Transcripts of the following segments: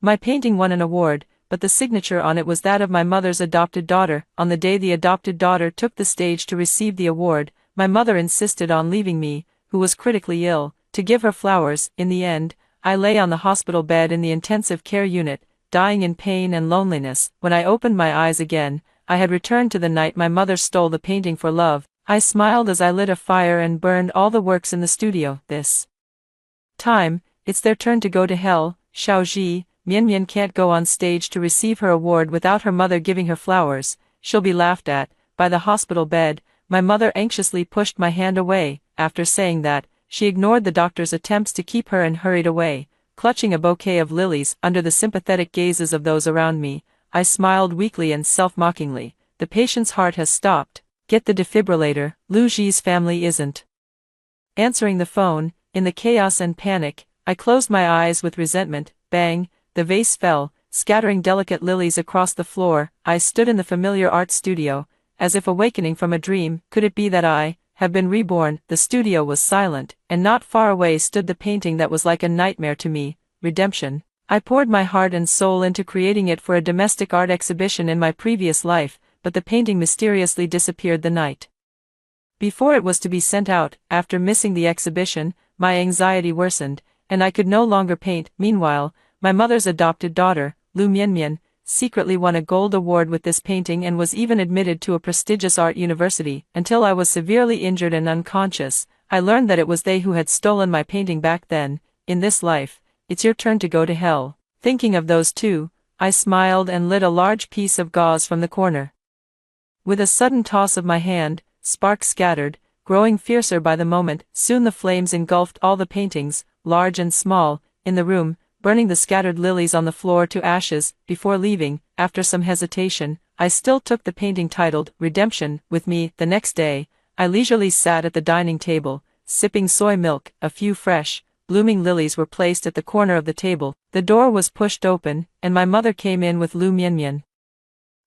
My painting won an award, but the signature on it was that of my mother's adopted daughter. On the day the adopted daughter took the stage to receive the award, my mother insisted on leaving me, who was critically ill, to give her flowers. In the end, I lay on the hospital bed in the intensive care unit, dying in pain and loneliness. When I opened my eyes again, I had returned to the night my mother stole the painting for love. I smiled as I lit a fire and burned all the works in the studio. This time, it's their turn to go to hell. Xiaoji, Mian can't go on stage to receive her award without her mother giving her flowers. She'll be laughed at. By the hospital bed, my mother anxiously pushed my hand away. After saying that, she ignored the doctor's attempts to keep her and hurried away, clutching a bouquet of lilies. Under the sympathetic gazes of those around me, I smiled weakly and self-mockingly. The patient's heart has stopped. Get the defibrillator. Lu Ji's family isn't answering the phone. In the chaos and panic, I closed my eyes with resentment. Bang! The vase fell, scattering delicate lilies across the floor. I stood in the familiar art studio, as if awakening from a dream. Could it be that I have been reborn? The studio was silent, and not far away stood the painting that was like a nightmare to me, Redemption. I poured my heart and soul into creating it for a domestic art exhibition in my previous life, but the painting mysteriously disappeared the night before it was to be sent out. After missing the exhibition, my anxiety worsened, and I could no longer paint. Meanwhile, my mother's adopted daughter, Lu Mian, secretly won a gold award with this painting and was even admitted to a prestigious art university. Until I was severely injured and unconscious, I learned that it was they who had stolen my painting back then. In this life, it's your turn to go to hell. Thinking of those two, I smiled and lit a large piece of gauze from the corner. With a sudden toss of my hand, sparks scattered, growing fiercer by the moment. Soon the flames engulfed all the paintings, large and small, in the room, burning the scattered lilies on the floor to ashes. Before leaving, after some hesitation, I still took the painting titled Redemption with me. The next day, I leisurely sat at the dining table, sipping soy milk. A few fresh, blooming lilies were placed at the corner of the table. The door was pushed open, and my mother came in with Lu Mian.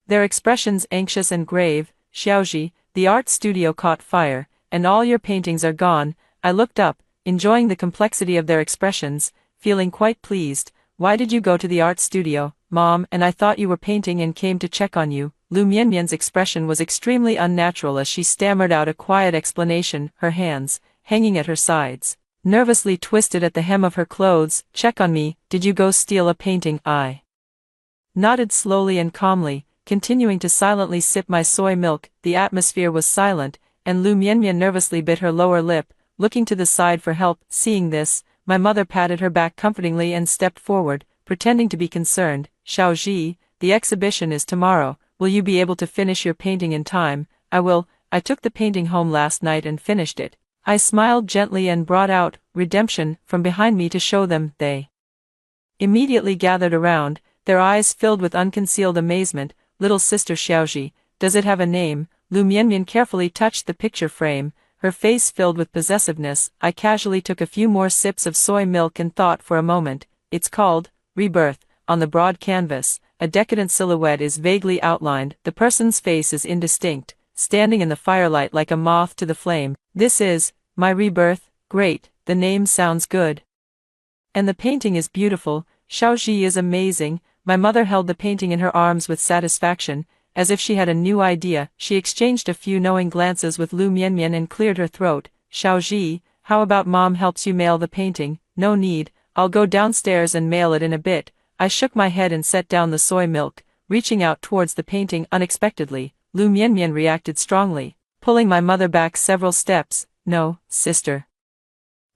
Their expressions anxious and grave. Xiaoji, the art studio caught fire, and all your paintings are gone. I looked up, enjoying the complexity of their expressions, feeling quite pleased. Why did you go to the art studio, Mom? And I thought you were painting and came to check on you. Lu Mian's expression was extremely unnatural as she stammered out a quiet explanation, her hands, hanging at her sides, nervously twisted at the hem of her clothes. Check on me? Did you go steal a painting? I nodded slowly and calmly, continuing to silently sip my soy milk. The atmosphere was silent, and Lu Mian nervously bit her lower lip, looking to the side for help. Seeing this, my mother patted her back comfortingly and stepped forward, pretending to be concerned. Xiaoji, the exhibition is tomorrow. Will you be able to finish your painting in time? I will. I took the painting home last night and finished it. I smiled gently and brought out Redemption from behind me to show them. They immediately gathered around, their eyes filled with unconcealed amazement. Little sister Xiaoji, does it have a name? Lu Mian carefully touched the picture frame, her face filled with possessiveness. I casually took a few more sips of soy milk and thought for a moment. It's called Rebirth. On the broad canvas, a decadent silhouette is vaguely outlined. The person's face is indistinct, standing in the firelight like a moth to the flame. This is my rebirth. Great, the name sounds good. And the painting is beautiful. Xiaoji is amazing. My mother held the painting in her arms with satisfaction, as if she had a new idea. She exchanged a few knowing glances with Lu Mian and cleared her throat. Xiaoji, how about Mom helps you mail the painting? No need, I'll go downstairs and mail it in a bit. I shook my head and set down the soy milk, reaching out towards the painting. Unexpectedly, Lu Mian reacted strongly, pulling my mother back several steps. No, sister.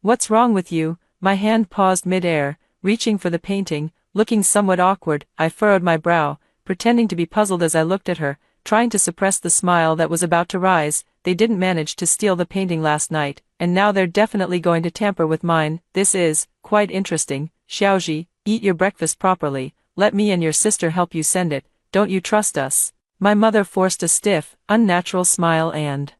What's wrong with you? My hand paused mid-air, reaching for the painting. Looking somewhat awkward, I furrowed my brow, pretending to be puzzled as I looked at her, trying to suppress the smile that was about to rise. They didn't manage to steal the painting last night, and now they're definitely going to tamper with mine. This is quite interesting. Xiaoji, eat your breakfast properly. Let me and your sister help you send it. Don't you trust us? My mother forced a stiff, unnatural smile and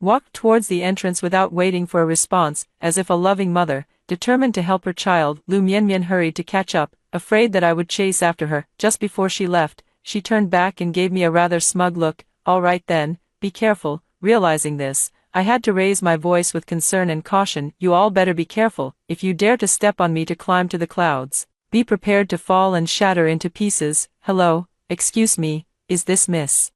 walked towards the entrance without waiting for a response, as if a loving mother, determined to help her child. Lu Mian hurried to catch up, afraid that I would chase after her. Just before she left, she turned back and gave me a rather smug look. All right then, be careful. Realizing this, I had to raise my voice with concern and caution. You all better be careful. If you dare to step on me to climb to the clouds, Be prepared to fall and shatter into pieces. Hello, excuse me, is this Miss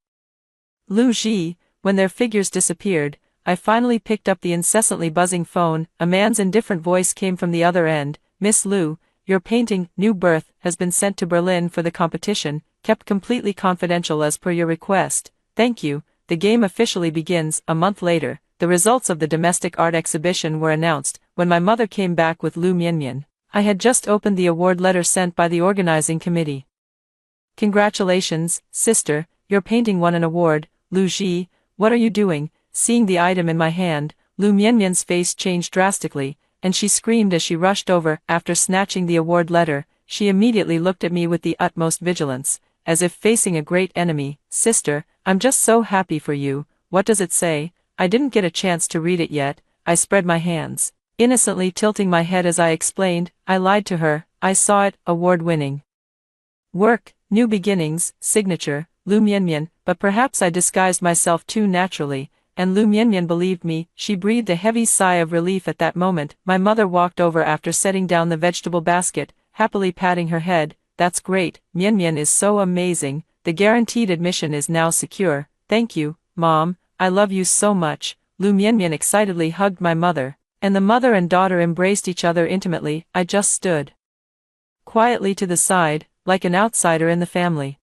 Lu Ji? When their figures disappeared, I finally picked up the incessantly buzzing phone. A man's indifferent voice came from the other end. Miss Lu, your painting, New Birth, has been sent to Berlin for the competition, kept completely confidential as per your request. Thank you. The game officially begins. A month later, the results of the domestic art exhibition were announced. When my mother came back with Lu Mianmian, I had just opened the award letter sent by the organizing committee. Congratulations, sister, your painting won an award. Lu Ji, what are you doing? Seeing the item in my hand, Lu Mianmian's face changed drastically, and she screamed as she rushed over. After snatching the award letter, she immediately looked at me with the utmost vigilance, as if facing a great enemy. Sister, I'm just so happy for you. What does it say? I didn't get a chance to read it yet. I spread my hands, innocently tilting my head as I explained. I lied to her. I saw it, award-winning work, new beginnings, signature, Lu Mianmian, but perhaps I disguised myself too naturally, and Lu Mianmian believed me. She breathed a heavy sigh of relief at that moment. My mother walked over after setting down the vegetable basket, happily patting her head. That's great, Mianmian is so amazing. The guaranteed admission is now secure. Thank you, Mom, I love you so much. Lu Mianmian excitedly hugged my mother, and the mother and daughter embraced each other intimately. I just stood quietly to the side, like an outsider in the family.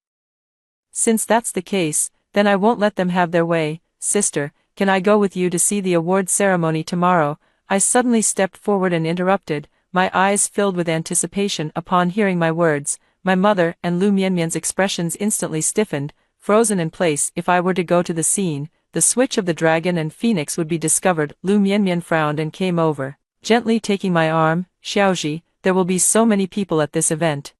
Since that's the case, then I won't let them have their way. Sister, can I go with you to see the award ceremony tomorrow? I suddenly stepped forward and interrupted, my eyes filled with anticipation. Upon hearing my words, my mother and Lu Mianmian's expressions instantly stiffened, frozen in place. If I were to go to the scene, the switch of the dragon and phoenix would be discovered. Lu Mianmian frowned and came over, gently taking my arm. Xiaoji, there will be so many people at this event.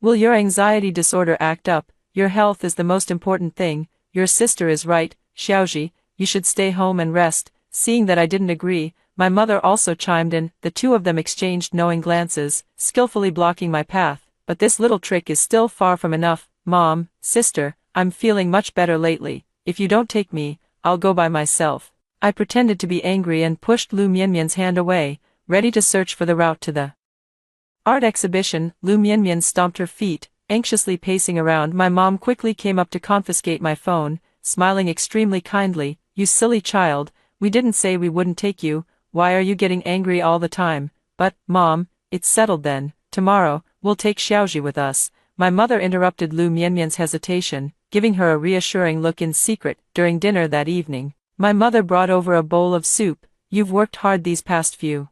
Will your anxiety disorder act up? Your health is the most important thing. Your sister is right, Xiaoji, you should stay home and rest. Seeing that I didn't agree, my mother also chimed in. The two of them exchanged knowing glances, skillfully blocking my path. But this little trick is still far from enough. Mom, sister, I'm feeling much better lately. If you don't take me, I'll go by myself. I pretended to be angry and pushed Lu Mianmian's hand away, ready to search for the route to the art exhibition. Lu Mianmian stomped her feet, anxiously pacing around. My mom quickly came up to confiscate my phone, smiling extremely kindly. You silly child, we didn't say we wouldn't take you. Why are you getting angry all the time? But, Mom, it's settled then. Tomorrow, we'll take Xiaoji with us. My mother interrupted Lu Mianmian's hesitation, giving her a reassuring look in secret. During dinner that evening, my mother brought over a bowl of soup. You've worked hard these past few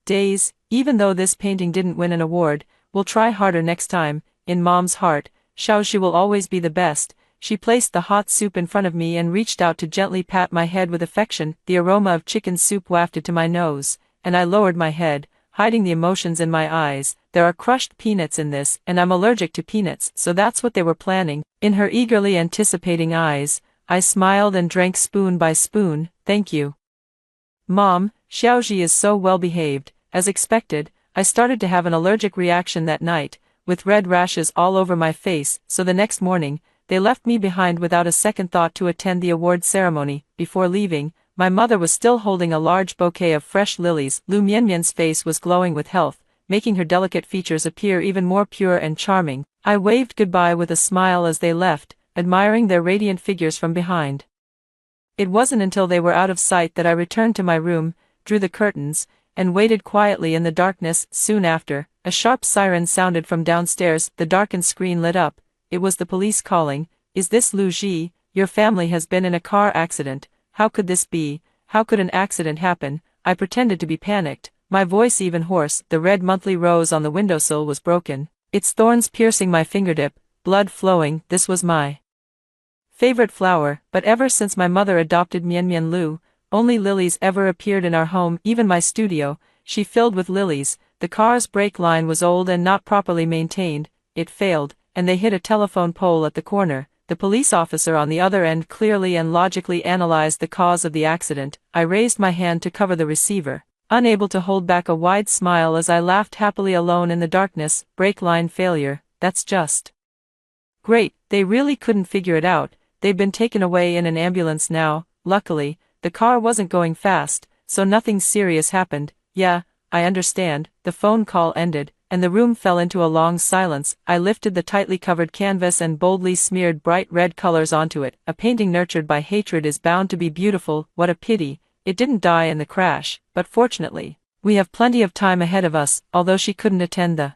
days. Even though this painting didn't win an award, we'll try harder next time. In Mom's heart, Xiaoji will always be the best. She placed the hot soup in front of me and reached out to gently pat my head with affection. The aroma of chicken soup wafted to my nose, and I lowered my head, hiding the emotions in my eyes. There are crushed peanuts in this, and I'm allergic to peanuts, so that's what they were planning. In her eagerly anticipating eyes, I smiled and drank spoon by spoon. Thank you, Mom. Xiaoji is so well behaved. As expected, I started to have an allergic reaction that night, with red rashes all over my face, so the next morning, they left me behind without a second thought to attend the award ceremony. Before leaving, my mother was still holding a large bouquet of fresh lilies. Lu Mianmian's face was glowing with health, making her delicate features appear even more pure and charming. I waved goodbye with a smile as they left, admiring their radiant figures from behind. It wasn't until they were out of sight that I returned to my room, drew the curtains, and waited quietly in the darkness. Soon after, a sharp siren sounded from downstairs. The darkened screen lit up. It was the police calling. Is this Lu Ji? Your family has been in a car accident. How could this be? How could an accident happen? I pretended to be panicked, my voice even hoarse. The red monthly rose on the windowsill was broken, its thorns piercing my fingertip, blood flowing. This was my favorite flower, but ever since my mother adopted Mianmian Lu, only lilies ever appeared in our home. Even my studio, she filled with lilies. The car's brake line was old and not properly maintained. It failed, and they hit a telephone pole at the corner. The police officer on the other end clearly and logically analyzed the cause of the accident. I raised my hand to cover the receiver, unable to hold back a wide smile as I laughed happily alone in the darkness. Brake line failure, that's just great. They really couldn't figure it out. They've been taken away in an ambulance now. Luckily, the car wasn't going fast, so nothing serious happened. Yeah, I understand. The phone call ended, and the room fell into a long silence. I lifted the tightly covered canvas and boldly smeared bright red colors onto it. A painting nurtured by hatred is bound to be beautiful. What a pity, it didn't die in the crash, but fortunately, we have plenty of time ahead of us. Although she couldn't attend the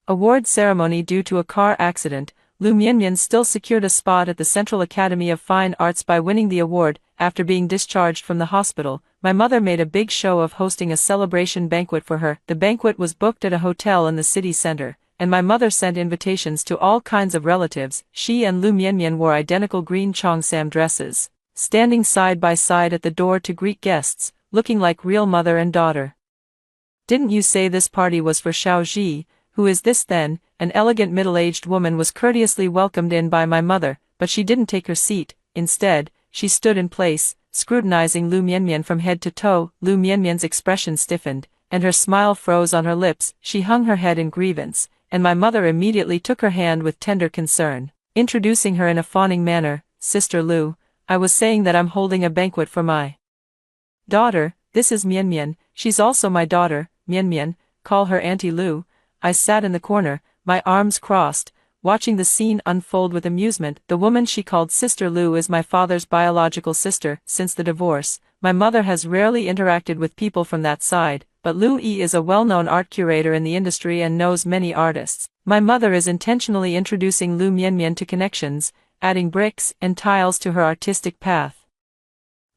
award ceremony due to a car accident, Lu Mianmian still secured a spot at the Central Academy of Fine Arts by winning the award. After being discharged from the hospital, my mother made a big show of hosting a celebration banquet for her. The banquet was booked at a hotel in the city center, and my mother sent invitations to all kinds of relatives. She and Lu Mianmian wore identical green cheongsam dresses, standing side by side at the door to greet guests, looking like real mother and daughter. "Didn't you say this party was for Xiaoji? Who is this then?" An elegant middle-aged woman was courteously welcomed in by my mother, but she didn't take her seat. Instead, she stood in place, scrutinizing Lu Mianmian from head to toe. Lu Mianmian's expression stiffened, and her smile froze on her lips. She hung her head in grievance, and my mother immediately took her hand with tender concern, introducing her in a fawning manner. "Sister Lu, I was saying that I'm holding a banquet for my daughter. This is Mianmian, she's also my daughter. Mianmian, call her Auntie Lu." I sat in the corner, my arms crossed, watching the scene unfold with amusement. The woman she called Sister Lu is my father's biological sister. Since the divorce, my mother has rarely interacted with people from that side, but Lu Yi is a well-known art curator in the industry and knows many artists. My mother is intentionally introducing Lu Mianmian to connections, adding bricks and tiles to her artistic path.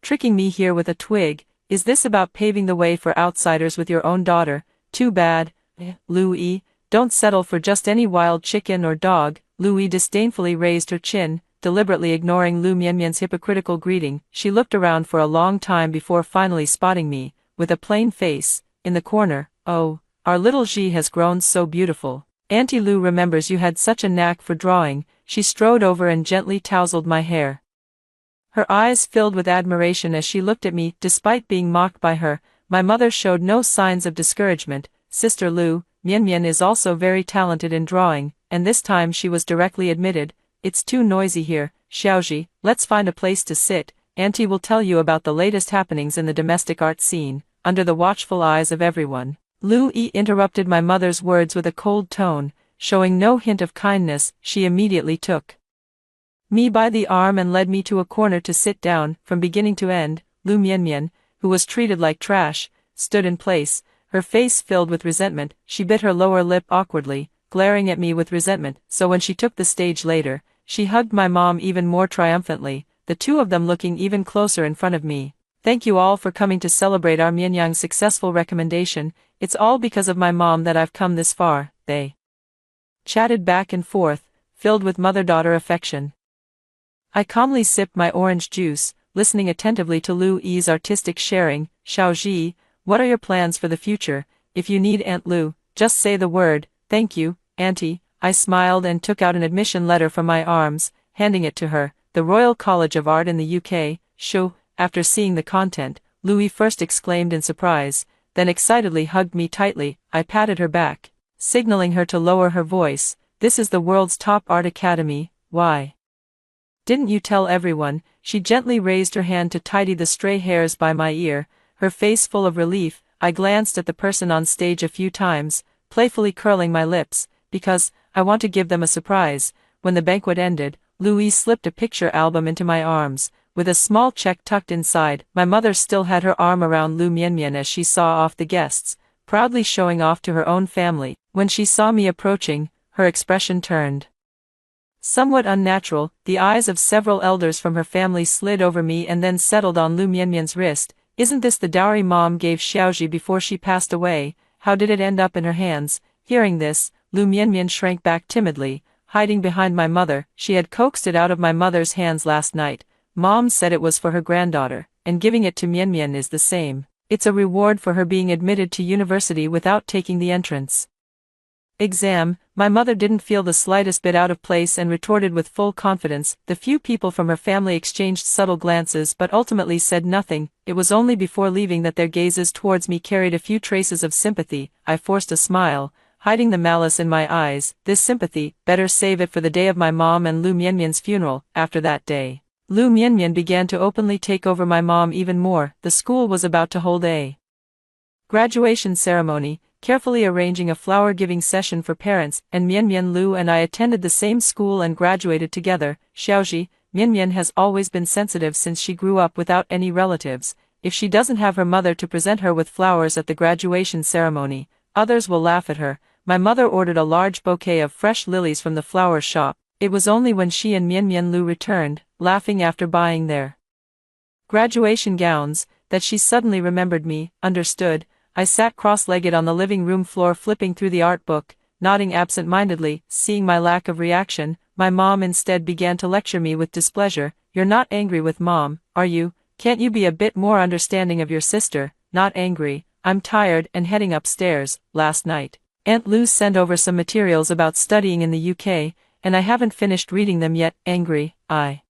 "Tricking me here with a twig, is this about paving the way for outsiders with your own daughter? Too bad, Lu Yi. Don't settle for just any wild chicken or dog." Lu Yi disdainfully raised her chin, deliberately ignoring Lu Mianmian's hypocritical greeting. She looked around for a long time before finally spotting me, with a plain face, in the corner. "Oh, our little Ji has grown so beautiful. Auntie Lu remembers you had such a knack for drawing." She strode over and gently tousled my hair. Her eyes filled with admiration as she looked at me. Despite being mocked by her, my mother showed no signs of discouragement. "Sister Lu, Mianmian is also very talented in drawing," and this time she was directly admitted. "It's too noisy here, Xiaoji, let's find a place to sit. Auntie will tell you about the latest happenings in the domestic art scene." Under the watchful eyes of everyone, Lu Yi interrupted my mother's words with a cold tone, showing no hint of kindness. She immediately took me by the arm and led me to a corner to sit down. From beginning to end, Lu Mianmian, who was treated like trash, stood in place, her face filled with resentment. She bit her lower lip awkwardly, glaring at me with resentment. So when she took the stage later, she hugged my mom even more triumphantly, the two of them looking even closer in front of me. "Thank you all for coming to celebrate our Mianyang's successful recommendation. It's all because of my mom that I've come this far," they chatted back and forth, filled with mother-daughter affection. I calmly sipped my orange juice, listening attentively to Lu Yi's artistic sharing. "Xiaoji, what are your plans for the future? If you need Aunt Lu, just say the word." "Thank you, Auntie." I smiled and took out an admission letter from my arms, handing it to her. "The Royal College of Art in the UK, Shu." After seeing the content, Lu Yi first exclaimed in surprise, then excitedly hugged me tightly. I patted her back, signaling her to lower her voice. "This is the world's top art academy. Why didn't you tell everyone?" She gently raised her hand to tidy the stray hairs by my ear, her face full of relief. I glanced at the person on stage a few times, playfully curling my lips, because I want to give them a surprise. When the banquet ended, Lu Yi slipped a picture album into my arms, with a small check tucked inside. My mother still had her arm around Lu Mianmian as she saw off the guests, proudly showing off to her own family. When she saw me approaching, her expression turned somewhat unnatural. The eyes of several elders from her family slid over me and then settled on Lu Mianmian's wrist. "Isn't this the dowry Mom gave Xiaoji before she passed away? How did it end up in her hands?" Hearing this, Lu Mianmian shrank back timidly, hiding behind my mother. She had coaxed it out of my mother's hands last night. Mom said it was for her granddaughter, and giving it to Mianmian is the same. It's a reward for her being admitted to university without taking the entrance exam. My mother didn't feel the slightest bit out of place and retorted with full confidence. The few people from her family exchanged subtle glances but ultimately said nothing. It was only before leaving that their gazes towards me carried a few traces of sympathy. I forced a smile, hiding the malice in my eyes. This sympathy, better save it for the day of my mom and Lu Mianmian's funeral. After that day, Lu Mianmian began to openly take over my mom even more. The school was about to hold a graduation ceremony, carefully arranging a flower-giving session for parents, and Mian Lu and I attended the same school and graduated together. Xiaoji, Mian has always been sensitive since she grew up without any relatives. If she doesn't have her mother to present her with flowers at the graduation ceremony, others will laugh at her. My mother ordered a large bouquet of fresh lilies from the flower shop. It was only when she and Mian Lu returned, laughing after buying their graduation gowns, that she suddenly remembered me. Understood. I sat cross-legged on the living room floor flipping through the art book, nodding absent-mindedly. Seeing my lack of reaction, my mom instead began to lecture me with displeasure. You're not angry with mom, are you? Can't you be a bit more understanding of your sister? Not angry. I'm tired and heading upstairs. Last night, Aunt Lou sent over some materials about studying in the UK, and I haven't finished reading them yet. Angry? I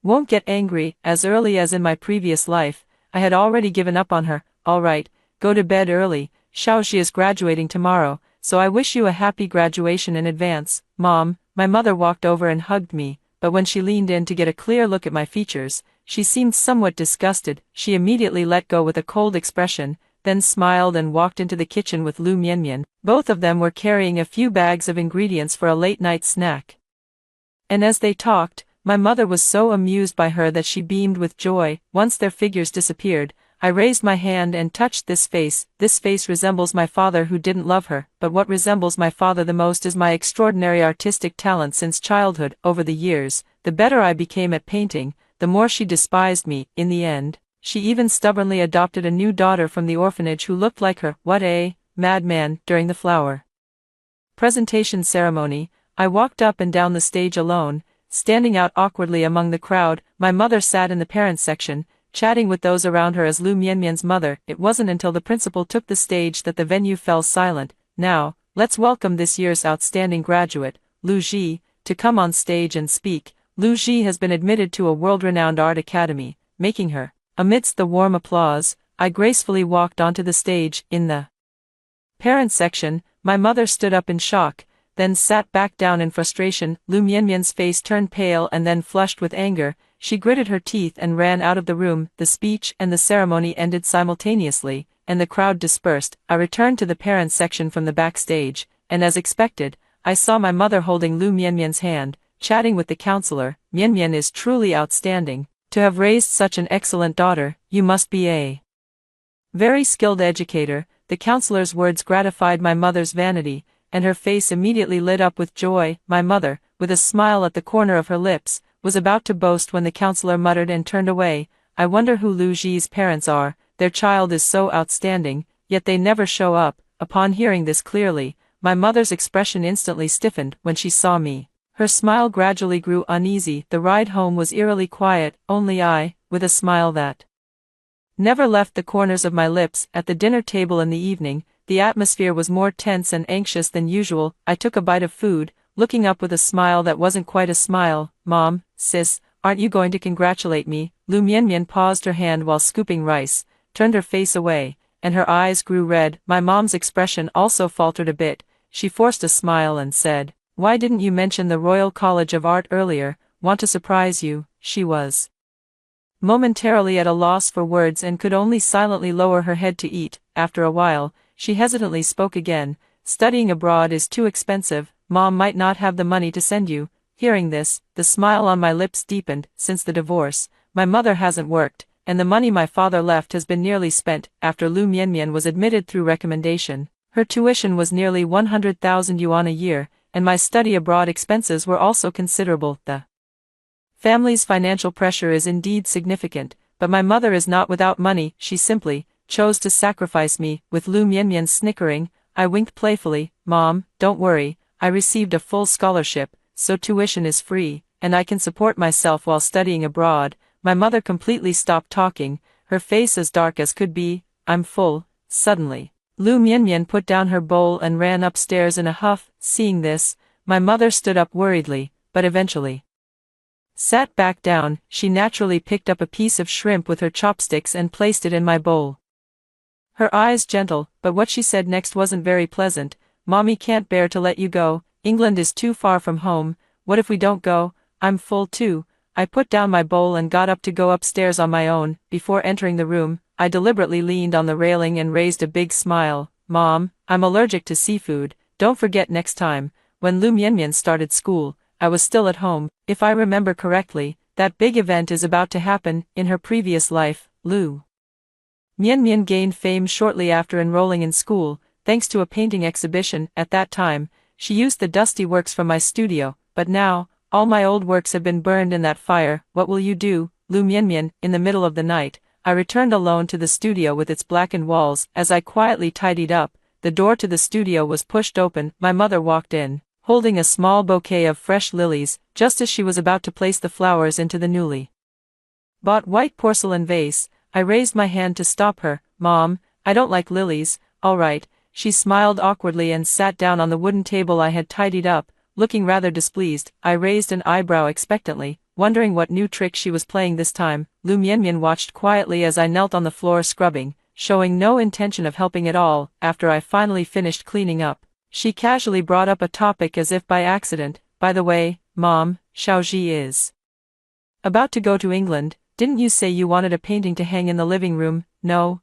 won't get angry. As early as in my previous life, I had already given up on her. All right, go to bed early. Xiaoxi is graduating tomorrow, so I wish you a happy graduation in advance. Mom, my mother walked over and hugged me, but when she leaned in to get a clear look at my features, she seemed somewhat disgusted. She immediately let go with a cold expression, then smiled and walked into the kitchen with Lu Mian. Both of them were carrying a few bags of ingredients for a late-night snack. And as they talked, my mother was so amused by her that she beamed with joy. Once their figures disappeared, I raised my hand and touched this face. This face resembles my father who didn't love her, but what resembles my father the most is my extraordinary artistic talent since childhood. Over the years, the better I became at painting, the more she despised me. In the end, she even stubbornly adopted a new daughter from the orphanage who looked like her. What a madman! During the flower presentation ceremony, I walked up and down the stage alone, standing out awkwardly among the crowd. My mother sat in the parents section, chatting with those around her as Lu Mian's mother. It wasn't until the principal took the stage that the venue fell silent. Now, let's welcome this year's outstanding graduate, Lu Ji, to come on stage and speak. Lu Ji has been admitted to a world-renowned art academy, making her. Amidst the warm applause, I gracefully walked onto the stage. In the parents section, my mother stood up in shock, then sat back down in frustration. Lu Mian's face turned pale and then flushed with anger. She gritted her teeth and ran out of the room. The speech and the ceremony ended simultaneously, and the crowd dispersed. I returned to the parents section from the backstage, and as expected, I saw my mother holding Lu Mian's hand, chatting with the counselor. Mian is truly outstanding. To have raised such an excellent daughter, you must be a very skilled educator. The counselor's words gratified my mother's vanity, and her face immediately lit up with joy. My mother, with a smile at the corner of her lips, was about to boast when the counselor muttered and turned away. I wonder who Lu Ji's parents are. Their child is so outstanding, yet they never show up. Upon hearing this clearly, my mother's expression instantly stiffened. When she saw me, her smile gradually grew uneasy. The ride home was eerily quiet, only I, with a smile that never left the corners of my lips. At the dinner table in the evening, the atmosphere was more tense and anxious than usual. I took a bite of food, looking up with a smile that wasn't quite a smile. Mom, sis, aren't you going to congratulate me? Lu Mian paused her hand while scooping rice, turned her face away, and her eyes grew red. My mom's expression also faltered a bit. She forced a smile and said, "Why didn't you mention the Royal College of Art earlier? Want to surprise you." She was momentarily at a loss for words and could only silently lower her head to eat. After a while, she hesitantly spoke again. "Studying abroad is too expensive. Mom might not have the money to send you." Hearing this, the smile on my lips deepened. Since the divorce, my mother hasn't worked, and the money my father left has been nearly spent. After Lu Mian was admitted through recommendation, her tuition was nearly 100,000 yuan a year, and my study abroad expenses were also considerable. The family's financial pressure is indeed significant, but my mother is not without money. She simply chose to sacrifice me. With Lu Mian snickering, I winked playfully. "Mom, don't worry, I received a full scholarship, so tuition is free, and I can support myself while studying abroad." My mother completely stopped talking, her face as dark as could be. "I'm full." Suddenly, Lu Mian put down her bowl and ran upstairs in a huff. Seeing this, my mother stood up worriedly, but eventually sat back down. She naturally picked up a piece of shrimp with her chopsticks and placed it in my bowl. Her eyes gentle, but what she said next wasn't very pleasant. "Mommy can't bear to let you go. England is too far from home. What if we don't go? I'm full too." I put down my bowl and got up to go upstairs on my own. Before entering the room, I deliberately leaned on the railing and raised a big smile. Mom, I'm allergic to seafood. Don't forget next time. When Lu Mianmian started school, I was still at home. If I remember correctly, that big event is about to happen. In her previous life, Lu Mianmian gained fame shortly after enrolling in school, thanks to a painting exhibition. At that time, she used the dusty works from my studio, but now, all my old works have been burned in that fire. What will you do, Lu Mianmian? In the middle of the night, I returned alone to the studio with its blackened walls. As I quietly tidied up, the door to the studio was pushed open. My mother walked in, holding a small bouquet of fresh lilies, just as she was about to place the flowers into the newly bought white porcelain vase. I raised my hand to stop her. Mom, I don't like lilies. All right. She smiled awkwardly and sat down on the wooden table I had tidied up, looking rather displeased. I raised an eyebrow expectantly, wondering what new trick she was playing this time. Lu Mianmian watched quietly as I knelt on the floor scrubbing, showing no intention of helping at all. After I finally finished cleaning up, she casually brought up a topic as if by accident. By the way, Mom, Xiaoji is about to go to England. Didn't you say you wanted a painting to hang in the living room? No,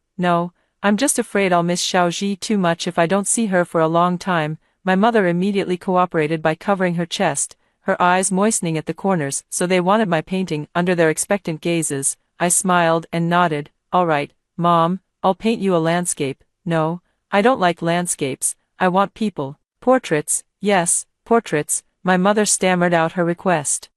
I'm just afraid I'll miss Xiaoji too much if I don't see her for a long time. My mother immediately cooperated by covering her chest, her eyes moistening at the corners. So they wanted my painting. Under their expectant gazes, I smiled and nodded. All right, Mom, I'll paint you a landscape. No, I don't like landscapes. I want people. Portraits, yes, portraits. My mother stammered out her request.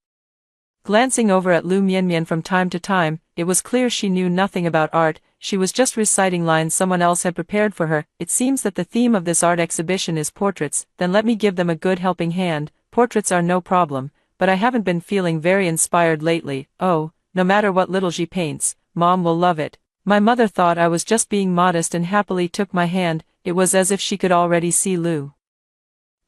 Glancing over at Lu Mianmian from time to time, it was clear she knew nothing about art. She was just reciting lines someone else had prepared for her. It seems that the theme of this art exhibition is portraits. Then let me give them a good helping hand. Portraits are no problem, but I haven't been feeling very inspired lately. Oh, no matter what little she paints, Mom will love it. My mother thought I was just being modest and happily took my hand. It was as if she could already see Lu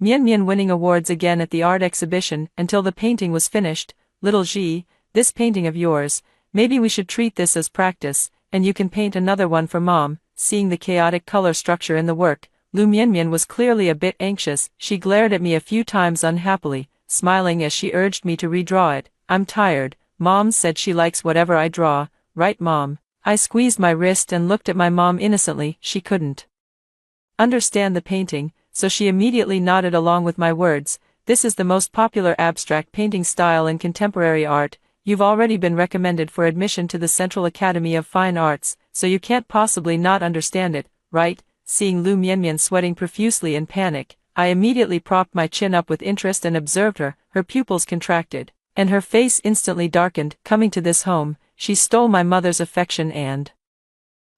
Mianmian winning awards again at the art exhibition. Until the painting was finished. Little Ji, this painting of yours, maybe we should treat this as practice, and you can paint another one for Mom. Seeing the chaotic color structure in the work, Lu Mianmian was clearly a bit anxious. She glared at me a few times unhappily, smiling as she urged me to redraw it. I'm tired. Mom said she likes whatever I draw, right Mom? I squeezed my wrist and looked at my mom innocently. She couldn't understand the painting, so she immediately nodded along with my words. This is the most popular abstract painting style in contemporary art. You've already been recommended for admission to the Central Academy of Fine Arts, so you can't possibly not understand it, right? Seeing Lu Mianmian sweating profusely in panic, I immediately propped my chin up with interest and observed her. Her pupils contracted, and her face instantly darkened. Coming to this home, she stole my mother's affection and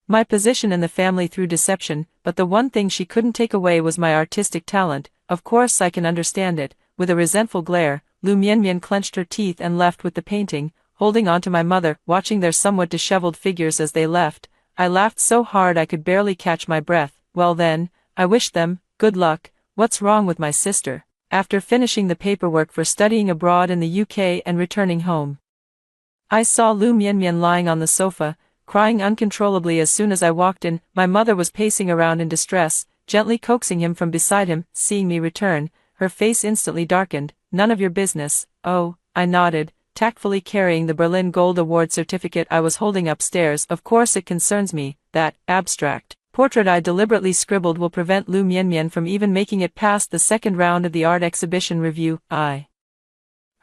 my position in the family through deception, but the one thing she couldn't take away was my artistic talent. Of course I can understand it. With a resentful glare, Lu Mianmian clenched her teeth and left with the painting, holding on to my mother. Watching their somewhat disheveled figures as they left, I laughed so hard I could barely catch my breath. Well then, I wished them good luck. What's wrong with my sister? After finishing the paperwork for studying abroad in the UK and returning home, I saw Lu Mianmian lying on the sofa, crying uncontrollably. As soon as I walked in, my mother was pacing around in distress, gently coaxing him from beside him. Seeing me return, her face instantly darkened. None of your business. Oh, I nodded, tactfully carrying the Berlin Gold Award certificate I was holding upstairs. Of course it concerns me. That abstract portrait I deliberately scribbled will prevent Lu Mianmian from even making it past the second round of the art exhibition review. I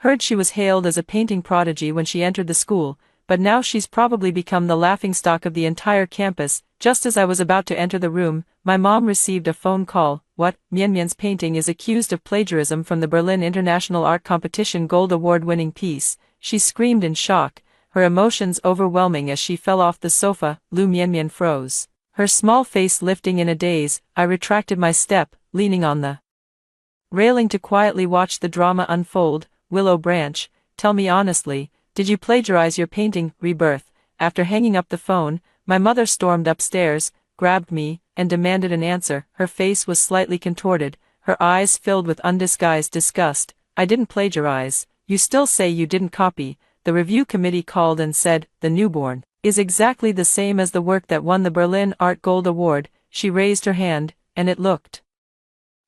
heard she was hailed as a painting prodigy when she entered the school, but now she's probably become the laughingstock of the entire campus. Just as I was about to enter the room, my mom received a phone call. What? Mianmian's painting is accused of plagiarism from the Berlin International Art Competition Gold Award-winning piece. She screamed in shock, her emotions overwhelming as she fell off the sofa. Lu Mianmian froze, her small face lifting in a daze. I retracted my step, leaning on the railing to quietly watch the drama unfold. Willow Branch, tell me honestly, did you plagiarize your painting, Rebirth? After hanging up the phone, my mother stormed upstairs, grabbed me, and demanded an answer. Her face was slightly contorted, her eyes filled with undisguised disgust. I didn't plagiarize. You still say you didn't copy. The review committee called and said, the newborn is exactly the same as the work that won the Berlin Art Gold Award. She raised her hand, and it looked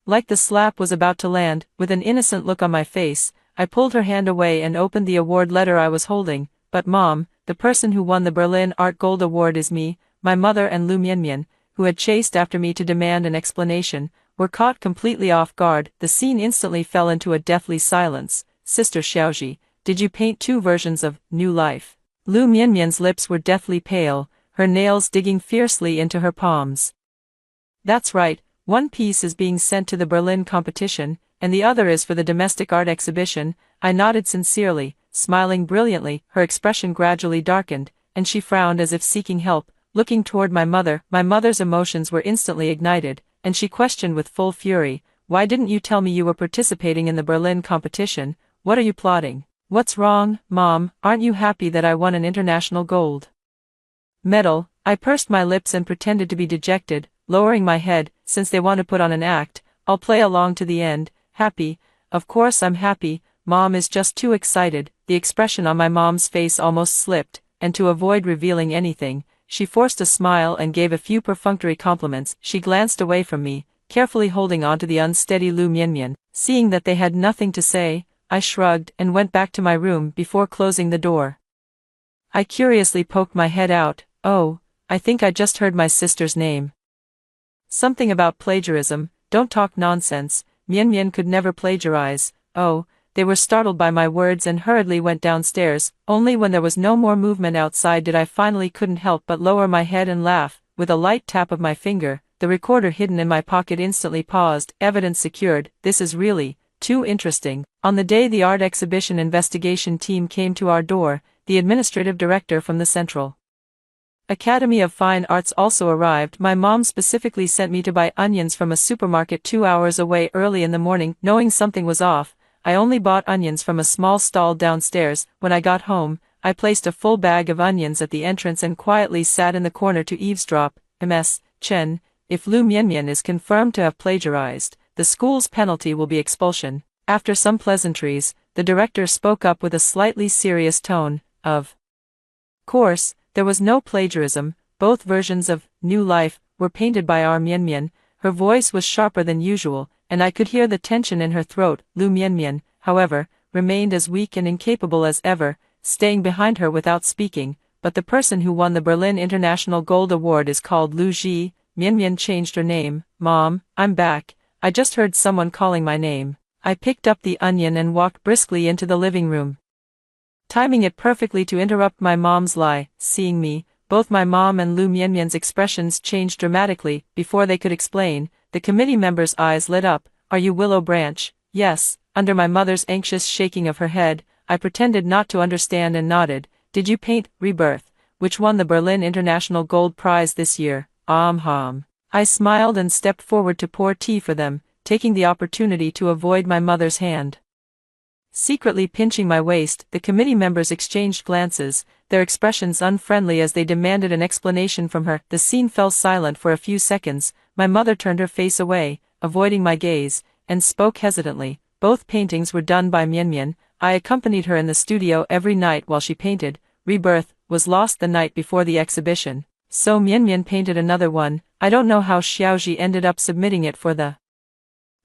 like the slap was about to land. With an innocent look on my face, I pulled her hand away and opened the award letter I was holding. But Mom, the person who won the Berlin Art Gold Award is me, my mother and Lu Mianmian, who had chased after me to demand an explanation, were caught completely off guard. The scene instantly fell into a deathly silence. Sister Xiaoji, did you paint two versions of New Life? Lu Mianmian's lips were deathly pale, her nails digging fiercely into her palms. That's right, one piece is being sent to the Berlin competition, and the other is for the domestic art exhibition. I nodded sincerely, smiling brilliantly. Her expression gradually darkened, and she frowned as if seeking help, looking toward my mother. My mother's emotions were instantly ignited, and she questioned with full fury, "Why didn't you tell me you were participating in the Berlin competition? What are you plotting? What's wrong, Mom? Aren't you happy that I won an international gold medal?" I pursed my lips and pretended to be dejected, lowering my head. "Since they want to put on an act, I'll play along to the end. Happy? Of course I'm happy. Mom is just too excited." The expression on my mom's face almost slipped, and to avoid revealing anything, she forced a smile and gave a few perfunctory compliments. She glanced away from me, carefully holding on to the unsteady Lu Mianmian. Seeing that they had nothing to say, I shrugged and went back to my room before closing the door. I curiously poked my head out. "Oh, I think I just heard my sister's name. Something about plagiarism." "Don't talk nonsense, Mianmian could never plagiarize." "Oh." They were startled by my words and hurriedly went downstairs. Only when there was no more movement outside did I finally couldn't help but lower my head and laugh. With a light tap of my finger, the recorder hidden in my pocket instantly paused. "Evidence secured. This is really too interesting." On the day the art exhibition investigation team came to our door, the administrative director from the Central Academy of Fine Arts also arrived. My mom specifically sent me to buy onions from a supermarket 2 hours away early in the morning. Knowing something was off, I only bought onions from a small stall downstairs. When I got home, I placed a full bag of onions at the entrance and quietly sat in the corner to eavesdrop. Ms. Chen, if Lu Mianmian is confirmed to have plagiarized, the school's penalty will be expulsion. After some pleasantries, the director spoke up with a slightly serious tone. Of course, there was no plagiarism. Both versions of New Life were painted by our Mianmian. Her voice was sharper than usual, and I could hear the tension in her throat. Lu Mianmian, however, remained as weak and incapable as ever, staying behind her without speaking. "But the person who won the Berlin International Gold Award is called Lu Ji." Mianmian changed her name. "Mom, I'm back. I just heard someone calling my name." I picked up the onion and walked briskly into the living room, timing it perfectly to interrupt my mom's lie. Seeing me, both my mom and Lu Mianmian's expressions changed dramatically. Before they could explain, the committee members' eyes lit up. "Are you Willow Branch?" "Yes." Under my mother's anxious shaking of her head, I pretended not to understand and nodded. "Did you paint Rebirth, which won the Berlin International Gold Prize this year?" I smiled and stepped forward to pour tea for them, taking the opportunity to avoid my mother's hand. Secretly pinching my waist, the committee members exchanged glances, their expressions unfriendly as they demanded an explanation from her. The scene fell silent for a few seconds. My mother turned her face away, avoiding my gaze, and spoke hesitantly. "Both paintings were done by Mianmian. I accompanied her in the studio every night while she painted. Rebirth was lost the night before the exhibition, so Mianmian painted another one. I don't know how Xiaoji ended up submitting it for the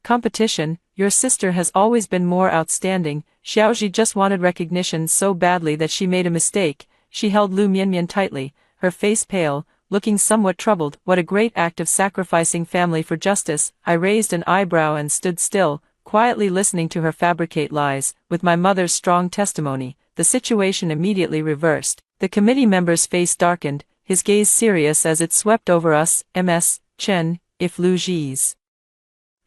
competition. Your sister has always been more outstanding." Xiaoji just wanted recognition so badly that she made a mistake. She held Lu Mianmian tightly, her face pale, looking somewhat troubled. "What a great act of sacrificing family for justice." I raised an eyebrow and stood still, quietly listening to her fabricate lies. With my mother's strong testimony, the situation immediately reversed. The committee member's face darkened, his gaze serious as it swept over us. "Ms. Chen, if Lu Ji's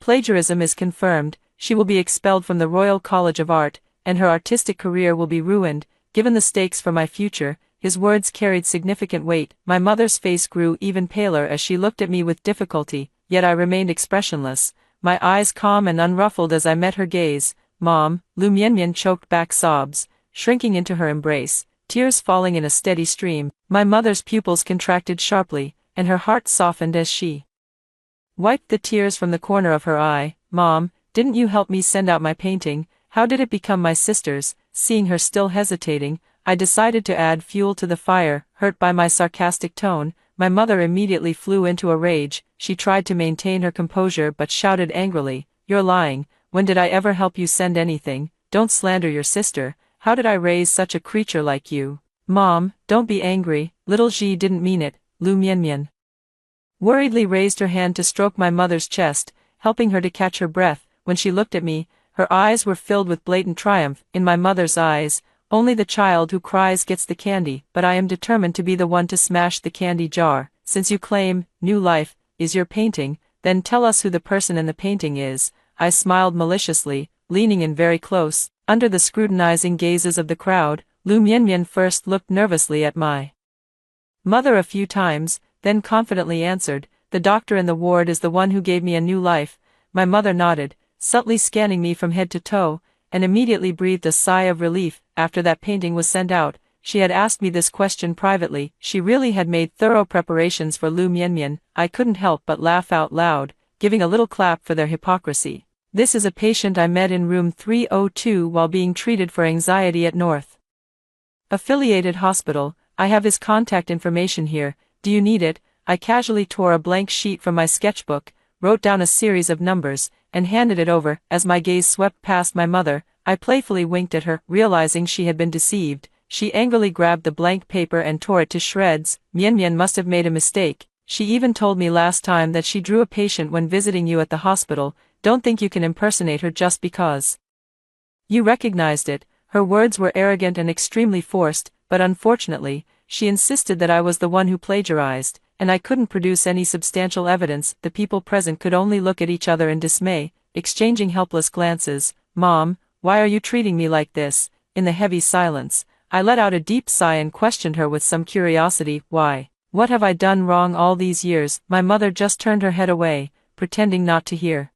plagiarism is confirmed, she will be expelled from the Royal College of Art, and her artistic career will be ruined. Given the stakes for my future," his words carried significant weight. My mother's face grew even paler as she looked at me with difficulty, yet I remained expressionless, my eyes calm and unruffled as I met her gaze. "Mom," Lu Mianmian choked back sobs, shrinking into her embrace, tears falling in a steady stream. My mother's pupils contracted sharply, and her heart softened as she wiped the tears from the corner of her eye. "Mom, didn't you help me send out my painting? How did it become my sister's?" Seeing her still hesitating, I decided to add fuel to the fire. Hurt by my sarcastic tone, my mother immediately flew into a rage. She tried to maintain her composure but shouted angrily, "You're lying. When did I ever help you send anything? Don't slander your sister. How did I raise such a creature like you?" "Mom, don't be angry. Little Ji didn't mean it." Lu Mianmian worriedly raised her hand to stroke my mother's chest, helping her to catch her breath. When she looked at me, her eyes were filled with blatant triumph. In my mother's eyes, only the child who cries gets the candy, but I am determined to be the one to smash the candy jar. Since you claim new life is your painting, then tell us who the person in the painting is. I smiled maliciously, leaning in very close. Under the scrutinizing gazes of the crowd, Lu Mianmian first looked nervously at my mother a few times, then confidently answered, "The doctor in the ward is the one who gave me a new life." My mother nodded, subtly scanning me from head to toe, and immediately breathed a sigh of relief. After that painting was sent out, she had asked me this question privately. She really had made thorough preparations for Lu Mianmian. I couldn't help but laugh out loud, giving a little clap for their hypocrisy. This is a patient I met in room 302 while being treated for anxiety at North Affiliated Hospital. I have his contact information here. Do you need it? I casually tore a blank sheet from my sketchbook, wrote down a series of numbers, and handed it over. As my gaze swept past my mother, I playfully winked at her. Realizing she had been deceived, she angrily grabbed the blank paper and tore it to shreds. Mianmian must have made a mistake. She even told me last time that she drew a patient when visiting you at the hospital. Don't think you can impersonate her just because you recognized it. Her words were arrogant and extremely forced, but unfortunately, she insisted that I was the one who plagiarized, and I couldn't produce any substantial evidence. The people present could only look at each other in dismay, exchanging helpless glances. "Mom, why are you treating me like this?" In the heavy silence, I let out a deep sigh and questioned her with some curiosity. "Why? What have I done wrong all these years?" My mother just turned her head away, pretending not to hear.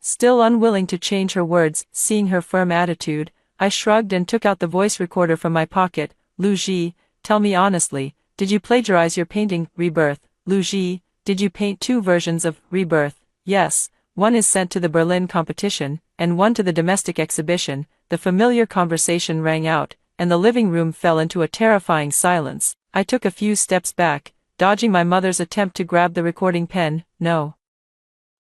Still unwilling to change her words, seeing her firm attitude, I shrugged and took out the voice recorder from my pocket. "Lu Ji, tell me honestly, did you plagiarize your painting, Rebirth?" "Lu Ji, did you paint two versions of Rebirth?" "Yes, one is sent to the Berlin competition, and one to the domestic exhibition." The familiar conversation rang out, and the living room fell into a terrifying silence. I took a few steps back, dodging my mother's attempt to grab the recording pen. "No.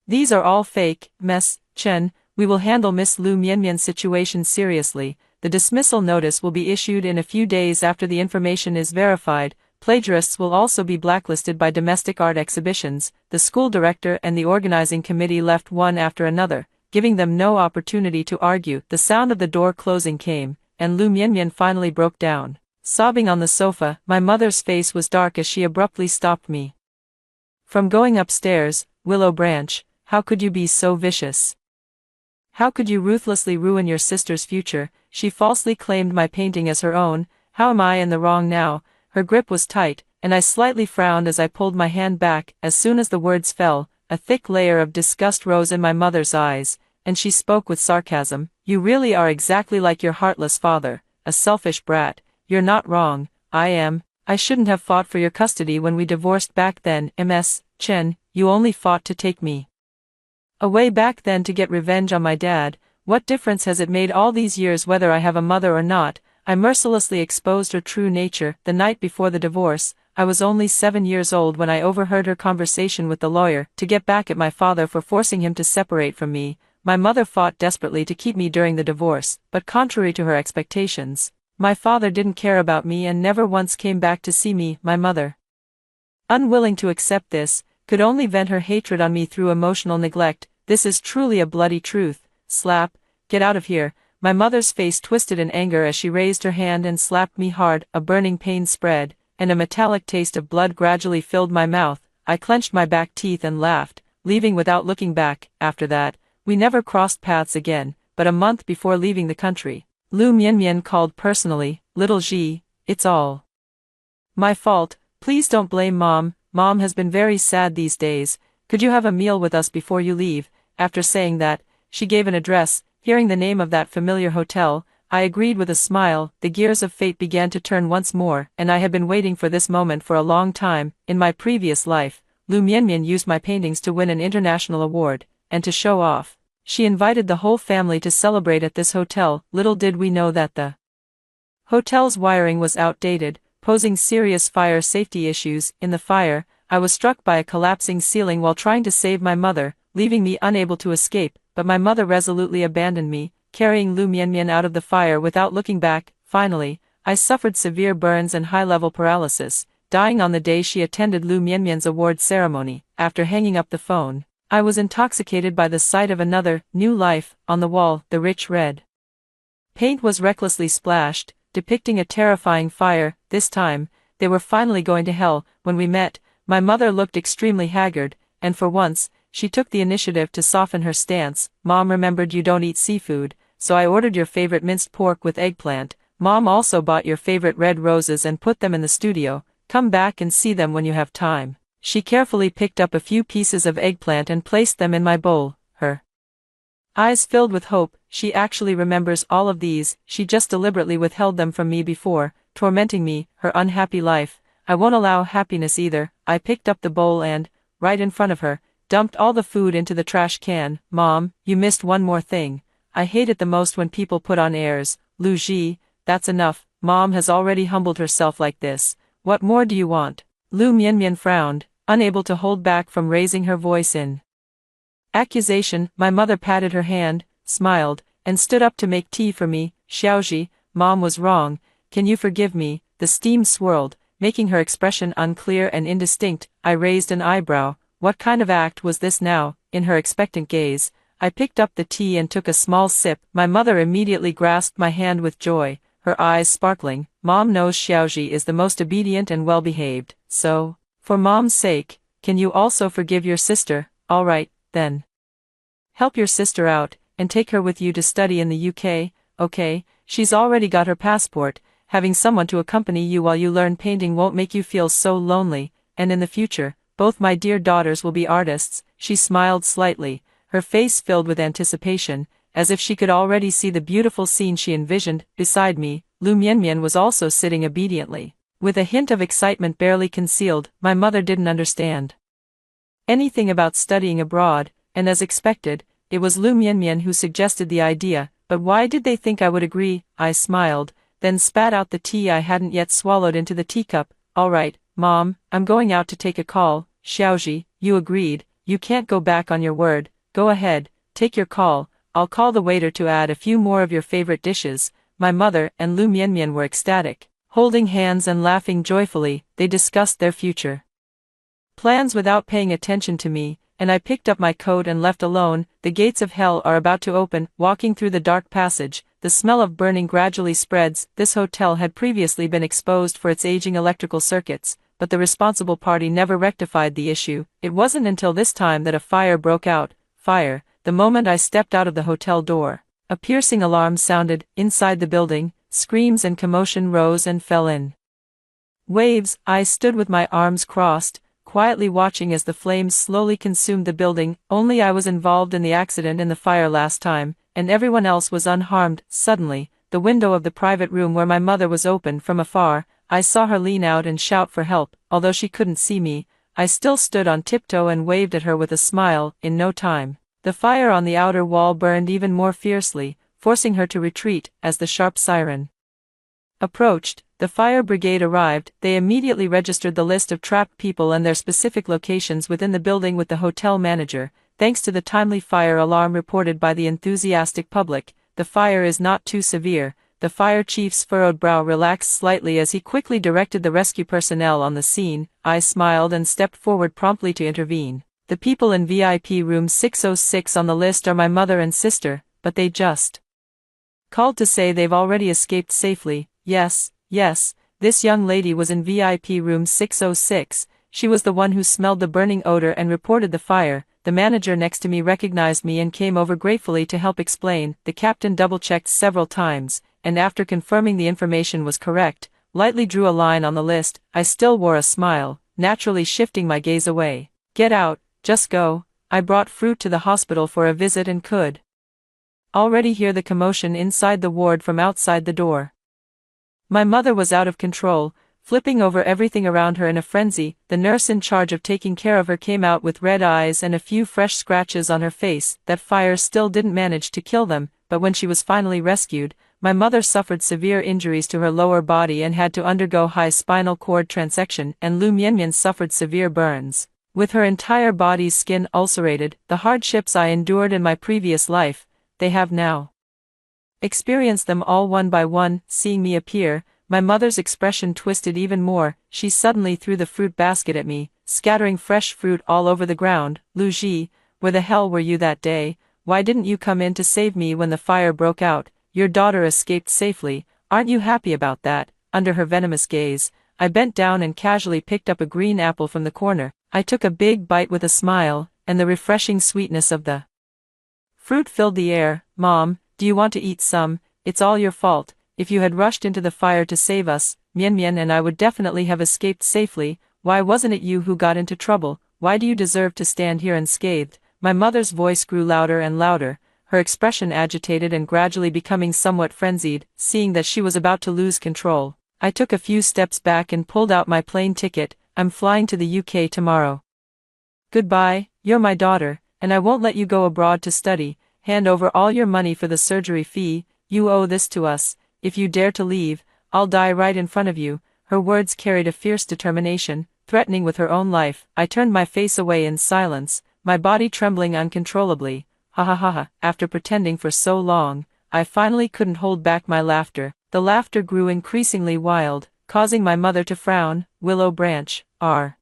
These are all fake, Miss Chen. We will handle Miss Lu Mianmian's situation seriously. The dismissal notice will be issued in a few days after the information is verified. Plagiarists will also be blacklisted by domestic art exhibitions." The school director and the organizing committee left one after another, giving them no opportunity to argue. The sound of the door closing came, and Lu Mianmian finally broke down, sobbing on the sofa. My mother's face was dark as she abruptly stopped me from going upstairs. "Willow Branch, how could you be so vicious? How could you ruthlessly ruin your sister's future? She falsely claimed my painting as her own. How am I in the wrong now?" Her grip was tight, and I slightly frowned as I pulled my hand back. As soon as the words fell, a thick layer of disgust rose in my mother's eyes, and she spoke with sarcasm. "You really are exactly like your heartless father, a selfish brat. You're not wrong, I am. I shouldn't have fought for your custody when we divorced back then. Ms. Chen, you only fought to take me away back then to get revenge on my dad. What difference has it made all these years whether I have a mother or not?" I mercilessly exposed her true nature. The night before the divorce, I was only 7 years old when I overheard her conversation with the lawyer. To get back at my father for forcing him to separate from me, my mother fought desperately to keep me during the divorce, but contrary to her expectations, my father didn't care about me and never once came back to see me. My mother, unwilling to accept this, could only vent her hatred on me through emotional neglect. This is truly a bloody truth. Slap, get out of here. My mother's face twisted in anger as she raised her hand and slapped me hard. A burning pain spread, and a metallic taste of blood gradually filled my mouth. I clenched my back teeth and laughed, leaving without looking back. After that, we never crossed paths again, but a month before leaving the country, Lu Mianmian called personally. "Little Ji, it's all my fault. Please don't blame Mom. Mom has been very sad these days. Could you have a meal with us before you leave?" After saying that, she gave an address. Hearing the name of that familiar hotel, I agreed with a smile. The gears of fate began to turn once more, and I had been waiting for this moment for a long time. In my previous life, Lu Mianmian used my paintings to win an international award, and to show off, she invited the whole family to celebrate at this hotel. Little did we know that the hotel's wiring was outdated, posing serious fire safety issues. In the fire, I was struck by a collapsing ceiling while trying to save my mother, leaving me unable to escape, but my mother resolutely abandoned me, carrying Lu Mianmian out of the fire without looking back. Finally, I suffered severe burns and high-level paralysis, dying on the day she attended Lu Mianmian's award ceremony. After hanging up the phone, I was intoxicated by the sight of another, new life, on the wall. The rich red paint was recklessly splashed, depicting a terrifying fire. This time, they were finally going to hell. When we met, my mother looked extremely haggard, and for once, she took the initiative to soften her stance. Mom remembered you don't eat seafood, so I ordered your favorite minced pork with eggplant. Mom also bought your favorite red roses and put them in the studio. Come back and see them when you have time. She carefully picked up a few pieces of eggplant and placed them in my bowl. Her eyes filled with hope. She actually remembers all of these. She just deliberately withheld them from me before, tormenting me. Her unhappy life. I won't allow happiness either. I picked up the bowl and, right in front of her, dumped all the food into the trash can. Mom, you missed one more thing. I hate it the most when people put on airs. Lu Ji, that's enough. Mom has already humbled herself like this. What more do you want? Lu Mianmian frowned, unable to hold back from raising her voice in accusation. My mother patted her hand, smiled, and stood up to make tea for me. Xiaoji, Mom was wrong. Can you forgive me? The steam swirled, making her expression unclear and indistinct. I raised an eyebrow. What kind of act was this now? In her expectant gaze, I picked up the tea and took a small sip. My mother immediately grasped my hand with joy, her eyes sparkling. Mom knows Xiaoji is the most obedient and well-behaved, so, for Mom's sake, can you also forgive your sister? All right, then. Help your sister out, and take her with you to study in the UK, okay? She's already got her passport. Having someone to accompany you while you learn painting won't make you feel so lonely, and in the future, both my dear daughters will be artists. She smiled slightly, her face filled with anticipation, as if she could already see the beautiful scene she envisioned. Beside me, Lu Mianmian was also sitting obediently, with a hint of excitement barely concealed. My mother didn't understand anything about studying abroad, and as expected, it was Lu Mianmian who suggested the idea. But why did they think I would agree? I smiled, then spat out the tea I hadn't yet swallowed into the teacup. All right, Mom, I'm going out to take a call. Xiaoji, you agreed. You can't go back on your word. Go ahead, take your call. I'll call the waiter to add a few more of your favorite dishes. My mother and Lu Mianmian were ecstatic. Holding hands and laughing joyfully, they discussed their future plans without paying attention to me, and I picked up my coat and left alone. The gates of hell are about to open. Walking through the dark passage, the smell of burning gradually spreads. This hotel had previously been exposed for its aging electrical circuits, but the responsible party never rectified the issue. It wasn't until this time that a fire broke out. Fire. The moment I stepped out of the hotel door, a piercing alarm sounded. Inside the building, screams and commotion rose and fell in waves. I stood with my arms crossed, quietly watching as the flames slowly consumed the building. Only I was involved in the accident in the fire last time, and everyone else was unharmed. Suddenly, the window of the private room where my mother was opened. From afar, I saw her lean out and shout for help. Although she couldn't see me, I still stood on tiptoe and waved at her with a smile. In no time, the fire on the outer wall burned even more fiercely, forcing her to retreat. As the sharp siren approached, the fire brigade arrived. They immediately registered the list of trapped people and their specific locations within the building with the hotel manager. Thanks to the timely fire alarm reported by the enthusiastic public, the fire is not too severe. The fire chief's furrowed brow relaxed slightly as he quickly directed the rescue personnel on the scene. I smiled and stepped forward promptly to intervene. The people in VIP room 606 on the list are my mother and sister, but they just called to say they've already escaped safely. Yes, this young lady was in VIP room 606. She was the one who smelled the burning odor and reported the fire. The manager next to me recognized me and came over gratefully to help explain. The captain double-checked several times, and after confirming the information was correct, lightly drew a line on the list. I still wore a smile, naturally shifting my gaze away. Get out, just go. I brought fruit to the hospital for a visit and could already hear the commotion inside the ward from outside the door. My mother was out of control, flipping over everything around her in a frenzy. The nurse in charge of taking care of her came out with red eyes and a few fresh scratches on her face. That fire still didn't manage to kill them, but when she was finally rescued, my mother suffered severe injuries to her lower body and had to undergo high spinal cord transection, and Lu Mianmian suffered severe burns, with her entire body's skin ulcerated. The hardships I endured in my previous life, they have now experienced them all one by one. Seeing me appear, My mother's expression twisted even more. She suddenly threw the fruit basket at me, scattering fresh fruit all over the ground. Lu Ji, where the hell were you that day? Why didn't you come in to save me when the fire broke out? Your daughter escaped safely, aren't you happy about that? Under her venomous gaze, I bent down and casually picked up a green apple from the corner. I took a big bite with a smile, and the refreshing sweetness of the fruit filled the air. Mom, do you want to eat some? It's all your fault. If you had rushed into the fire to save us, Mian and I would definitely have escaped safely. Why wasn't it you who got into trouble? Why do you deserve to stand here unscathed? My mother's voice grew louder and louder, her expression agitated and gradually becoming somewhat frenzied. Seeing that she was about to lose control, I took a few steps back and pulled out my plane ticket. I'm flying to the UK tomorrow. Goodbye, you're my daughter, and I won't let you go abroad to study. Hand over all your money for the surgery fee. You owe this to us. If you dare to leave, I'll die right in front of you. Her words carried a fierce determination, threatening with her own life. I turned my face away in silence, my body trembling uncontrollably. Ha ha ha ha. After pretending for so long, I finally couldn't hold back my laughter. The laughter grew increasingly wild, causing my mother to frown. Willow Branch, are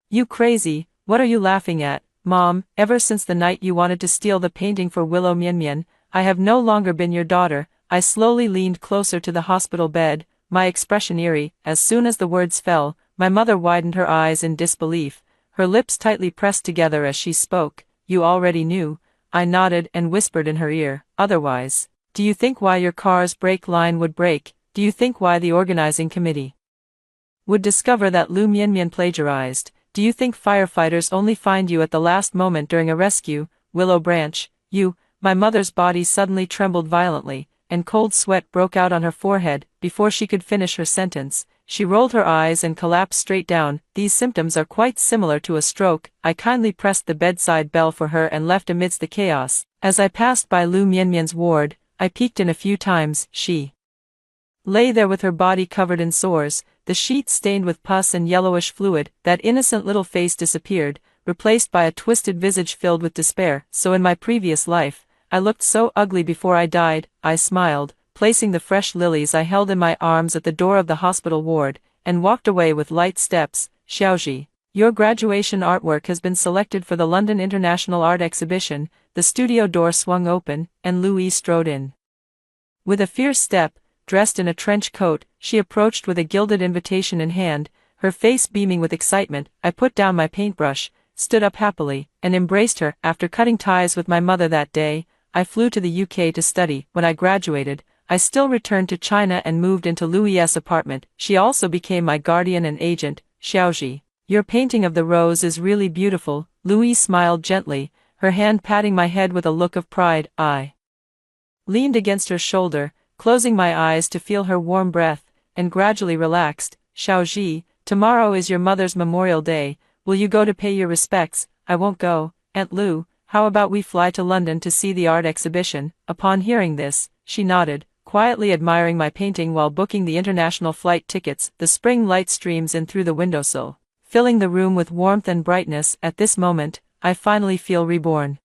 you crazy? What are you laughing at, Mom? Ever since the night you wanted to steal the painting for Willow Mian, I have no longer been your daughter. I slowly leaned closer to the hospital bed, my expression eerie. As soon as the words fell, my mother widened her eyes in disbelief, her lips tightly pressed together as she spoke. You already knew. I nodded and whispered in her ear. Otherwise, do you think why your car's brake line would break? Do you think why the organizing committee would discover that Lu Mian plagiarized? Do you think firefighters only find you at the last moment during a rescue? Willow Branch, you. My mother's body suddenly trembled violently, and cold sweat broke out on her forehead. Before she could finish her sentence, she rolled her eyes and collapsed straight down. These symptoms are quite similar to a stroke. I kindly pressed the bedside bell for her and left amidst the chaos. As I passed by Lu Mian's ward, I peeked in a few times. She lay there with her body covered in sores, the sheets stained with pus and yellowish fluid. That innocent little face disappeared, replaced by a twisted visage filled with despair. So in my previous life, I looked so ugly before I died. I smiled, placing the fresh lilies I held in my arms at the door of the hospital ward, and walked away with light steps. Xiaoji, your graduation artwork has been selected for the London International Art Exhibition. The studio door swung open, and Louise strode in. With a fierce step, dressed in a trench coat, she approached with a gilded invitation in hand, her face beaming with excitement. I put down my paintbrush, stood up happily, and embraced her. After cutting ties with my mother that day, I flew to the UK to study. When I graduated, I still returned to China and moved into Louis' apartment. She also became my guardian and agent. Xiaoji, your painting of the rose is really beautiful. Louise smiled gently, her hand patting my head with a look of pride. I leaned against her shoulder, closing my eyes to feel her warm breath, and gradually relaxed. Xiaoji, tomorrow is your mother's Memorial Day. Will you go to pay your respects? I won't go, Aunt Lu. How about we fly to London to see the art exhibition? Upon hearing this, she nodded, quietly admiring my painting while booking the international flight tickets. The spring light streams in through the windowsill, filling the room with warmth and brightness. At this moment, I finally feel reborn.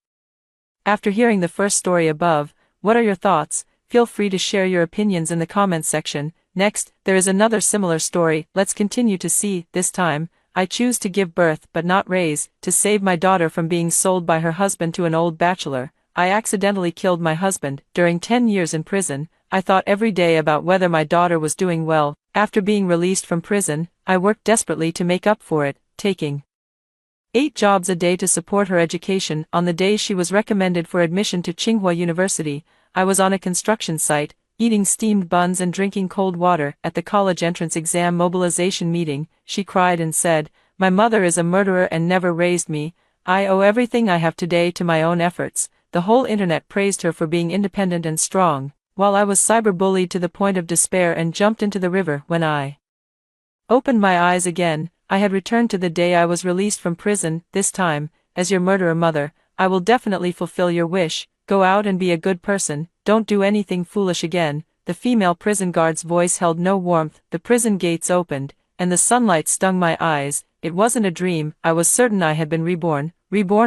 After hearing the first story above, what are your thoughts? Feel free to share your opinions in the comments section. Next, there is another similar story. Let's continue to see. This time, I choose to give birth but not raise. To save my daughter from being sold by her husband to an old bachelor, I accidentally killed my husband. During 10 years in prison, I thought every day about whether my daughter was doing well. After being released from prison, I worked desperately to make up for it, taking 8 jobs a day to support her education. On the day she was recommended for admission to Tsinghua University, I was on a construction site, eating steamed buns and drinking cold water. At the college entrance exam mobilization meeting, she cried and said, "My mother is a murderer and never raised me. I owe everything I have today to my own efforts." The whole internet praised her for being independent and strong, while I was cyberbullied to the point of despair and jumped into the river. When I opened my eyes again, I had returned to the day I was released from prison. This time, as your murderer mother, I will definitely fulfill your wish. Go out and be a good person, don't do anything foolish again. The female prison guard's voice held no warmth. The prison gates opened, and the sunlight stung my eyes. It wasn't a dream. I was certain I had been reborn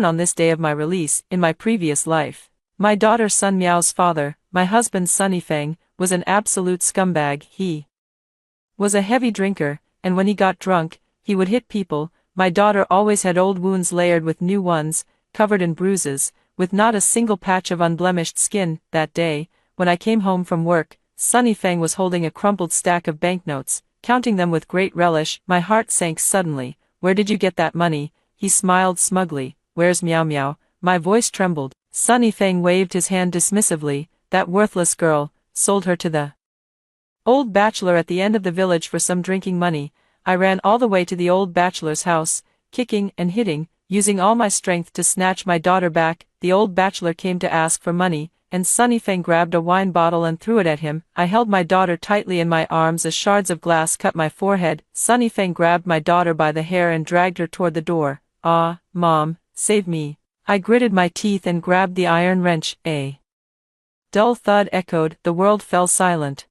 on this day of my release. In my previous life, my daughter Sun Miao's father, my husband Sun Yifeng, was an absolute scumbag. He was a heavy drinker, and when he got drunk, he would hit people. My daughter always had old wounds layered with new ones, covered in bruises, with not a single patch of unblemished skin. That day, when I came home from work, Sunny Fang was holding a crumpled stack of banknotes, counting them with great relish. My heart sank suddenly. Where did you get that money? He smiled smugly. Where's Meow Meow? My voice trembled. Sunny Fang waved his hand dismissively. That worthless girl, sold her to the old bachelor at the end of the village for some drinking money. I ran all the way to the old bachelor's house, kicking and hitting, using all my strength to snatch my daughter back. The old bachelor came to ask for money, and Sunny Fang grabbed a wine bottle and threw it at him. I held my daughter tightly in my arms as shards of glass cut my forehead. Sunny Fang grabbed my daughter by the hair and dragged her toward the door. Ah, Mom, save me. I gritted my teeth and grabbed the iron wrench. A dull thud echoed. The world fell silent.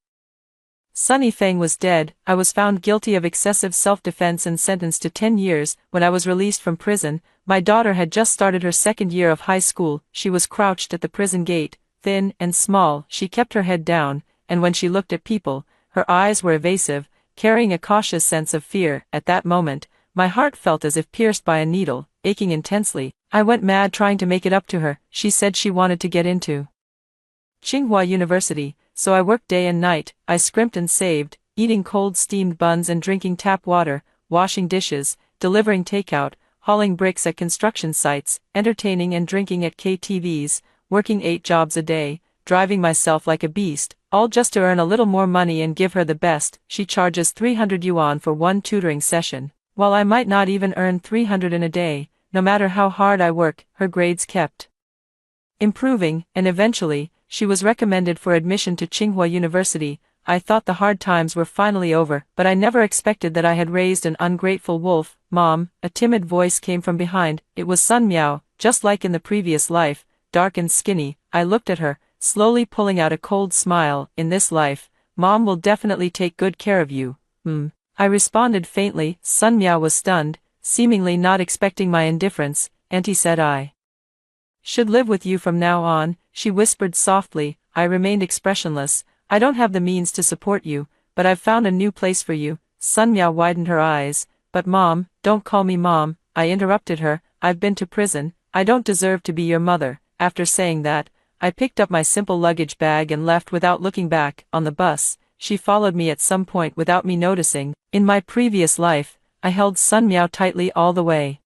Sunny Fang was dead. I was found guilty of excessive self-defense and sentenced to 10 years. When I was released from prison, my daughter had just started her second year of high school. She was crouched at the prison gate, thin and small. She kept her head down, and when she looked at people, her eyes were evasive, carrying a cautious sense of fear. At that moment, my heart felt as if pierced by a needle, aching intensely. I went mad trying to make it up to her. She said she wanted to get into Tsinghua University, so I worked day and night. I scrimped and saved, eating cold steamed buns and drinking tap water, washing dishes, delivering takeout, hauling bricks at construction sites, entertaining and drinking at KTVs, working 8 jobs a day, driving myself like a beast, all just to earn a little more money and give her the best. She charges 300 yuan for one tutoring session, while I might not even earn 300 in a day. No matter how hard I work, her grades kept improving, and eventually, she was recommended for admission to Tsinghua University. I thought the hard times were finally over, but I never expected that I had raised an ungrateful wolf. Mom, a timid voice came from behind. It was Sun Miao, just like in the previous life, dark and skinny. I looked at her, slowly pulling out a cold smile. In this life, Mom will definitely take good care of you. I responded faintly. Sun Miao was stunned, seemingly not expecting my indifference. Auntie said I should live with you from now on, she whispered softly. I remained expressionless. I don't have the means to support you, but I've found a new place for you. Sun Miao widened her eyes. But Mom, don't call me Mom, I interrupted her. I've been to prison. I don't deserve to be your mother. After saying that, I picked up my simple luggage bag and left without looking back. On the bus, she followed me at some point without me noticing. In my previous life, I held Sun Miao tightly all the way,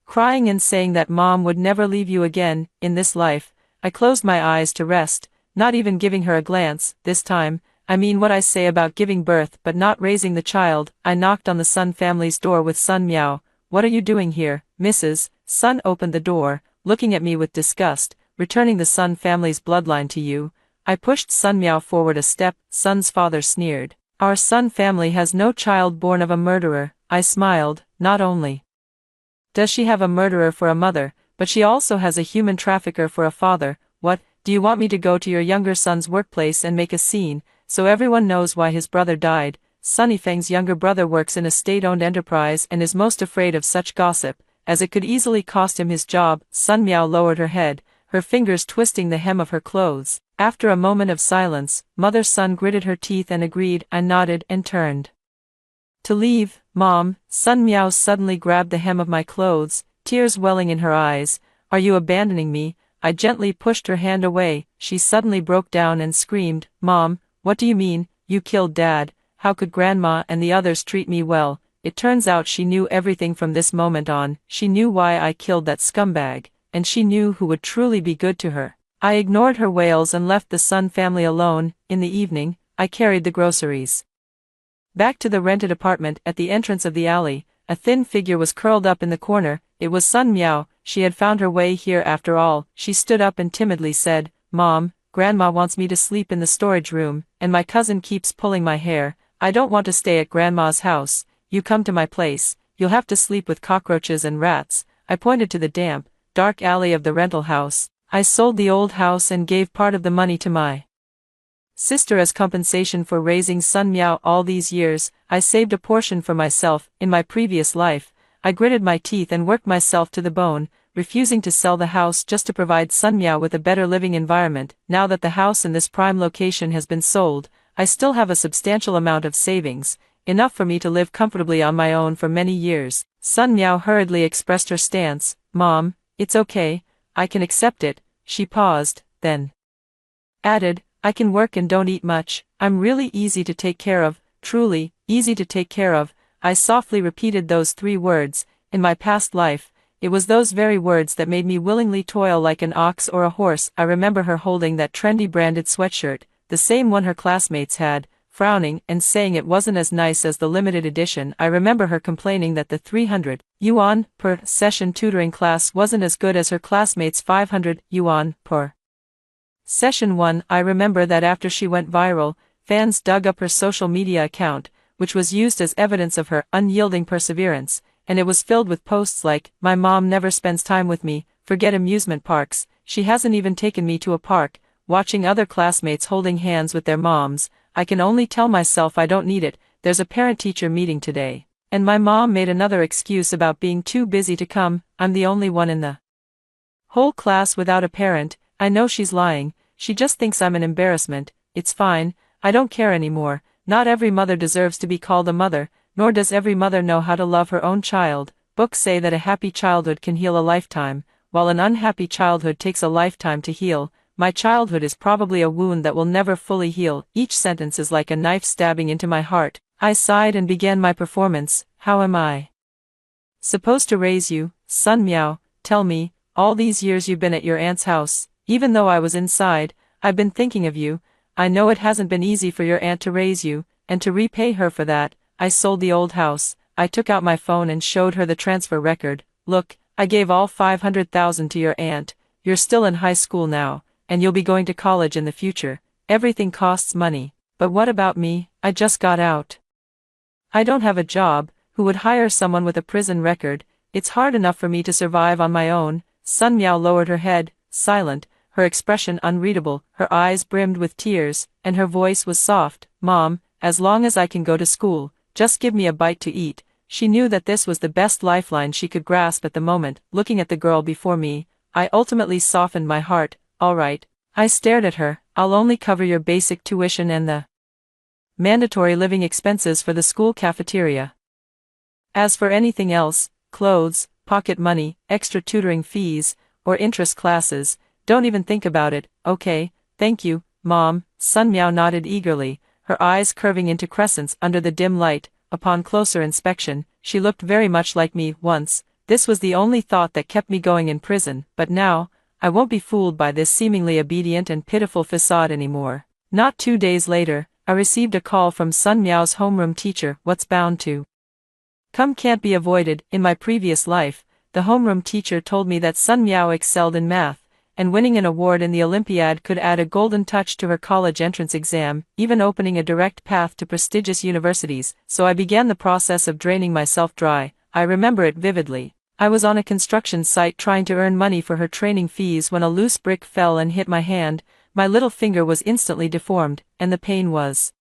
crying and saying that Mom would never leave you again. In this life, I closed my eyes to rest, not even giving her a glance. This time, I mean what I say about giving birth but not raising the child. I knocked on the Sun family's door with Sun Miao. What are you doing here, Mrs. Sun opened the door, looking at me with disgust. Returning the Sun family's bloodline to you. I pushed Sun Miao forward a step. Sun's father sneered. Our Sun family has no child born of a murderer. I smiled. Not only does she have a murderer for a mother, but she also has a human trafficker for a father. What, do you want me to go to your younger son's workplace and make a scene, so everyone knows why his brother died? Sunny Fang's younger brother works in a state-owned enterprise and is most afraid of such gossip, as it could easily cost him his job. Sun Miao lowered her head, her fingers twisting the hem of her clothes. After a moment of silence, Mother Sun gritted her teeth and agreed. I nodded and turned to leave. Mom, Sun Miao suddenly grabbed the hem of my clothes, tears welling in her eyes. Are you abandoning me? I gently pushed her hand away. She suddenly broke down and screamed. Mom, what do you mean? You killed Dad. How could Grandma and the others treat me well? It turns out she knew everything from this moment on. She knew why I killed that scumbag, and she knew who would truly be good to her. I ignored her wails and left the Sun family alone. In the evening, I carried the groceries back to the rented apartment. At the entrance of the alley, a thin figure was curled up in the corner. It was Sun Miao. She had found her way here after all. She stood up and timidly said, Mom, Grandma wants me to sleep in the storage room, and my cousin keeps pulling my hair. I don't want to stay at Grandma's house. You come to my place, you'll have to sleep with cockroaches and rats. I pointed to the damp, dark alley of the rental house. I sold the old house and gave part of the money to my sister as compensation for raising Sun Miao all these years. I saved a portion for myself. In my previous life, I gritted my teeth and worked myself to the bone, refusing to sell the house just to provide Sun Miao with a better living environment. Now that the house in this prime location has been sold, I still have a substantial amount of savings, enough for me to live comfortably on my own for many years. Sun Miao hurriedly expressed her stance. Mom, it's okay, I can accept it. She paused, then added, I can work and don't eat much. I'm really easy to take care of, truly, easy to take care of. I softly repeated those 3 words. In my past life, it was those very words that made me willingly toil like an ox or a horse. I remember her holding that trendy branded sweatshirt, the same one her classmates had, frowning and saying it wasn't as nice as the limited edition. I remember her complaining that the 300 yuan per session tutoring class wasn't as good as her classmates' 500 yuan per session one. I remember that after she went viral, fans dug up her social media account, which was used as evidence of her unyielding perseverance, and it was filled with posts like, my mom never spends time with me, forget amusement parks, she hasn't even taken me to a park. Watching other classmates holding hands with their moms, I can only tell myself I don't need it. There's a parent-teacher meeting today. And my mom made another excuse about being too busy to come. I'm the only one in the whole class without a parent. I know she's lying. She just thinks I'm an embarrassment. It's fine. I don't care anymore. Not every mother deserves to be called a mother, nor does every mother know how to love her own child. Books say that a happy childhood can heal a lifetime, while an unhappy childhood takes a lifetime to heal. My childhood is probably a wound that will never fully heal. Each sentence is like a knife stabbing into my heart. I sighed and began my performance. How am I supposed to raise you, Sun Miao? Tell me, all these years you've been at your aunt's house. Even though I was inside, I've been thinking of you. I know it hasn't been easy for your aunt to raise you, and to repay her for that, I sold the old house. I took out my phone and showed her the transfer record. Look, I gave all 500,000 to your aunt. You're still in high school now, and you'll be going to college in the future. Everything costs money. But what about me? I just got out. I don't have a job. Who would hire someone with a prison record? It's hard enough for me to survive on my own. Sun Miao lowered her head, silent, her expression unreadable. Her eyes brimmed with tears, and her voice was soft. Mom, as long as I can go to school, just give me a bite to eat. She knew that this was the best lifeline she could grasp at the moment. Looking at the girl before me, I ultimately softened my heart. All right. I stared at her. I'll only cover your basic tuition and the mandatory living expenses for the school cafeteria. As for anything else, clothes, pocket money, extra tutoring fees, or interest classes, don't even think about it. Okay, thank you, Mom. Sun Miao nodded eagerly, her eyes curving into crescents under the dim light. Upon closer inspection, she looked very much like me once. This was the only thought that kept me going in prison, but now, I won't be fooled by this seemingly obedient and pitiful facade anymore. Not 2 days later, I received a call from Sun Miao's homeroom teacher. What's bound to come can't be avoided. In my previous life, the homeroom teacher told me that Sun Miao excelled in math, and winning an award in the Olympiad could add a golden touch to her college entrance exam, even opening a direct path to prestigious universities. So I began the process of draining myself dry. I remember it vividly. I was on a construction site trying to earn money for her training fees when a loose brick fell and hit my hand. My little finger was instantly deformed, and the pain was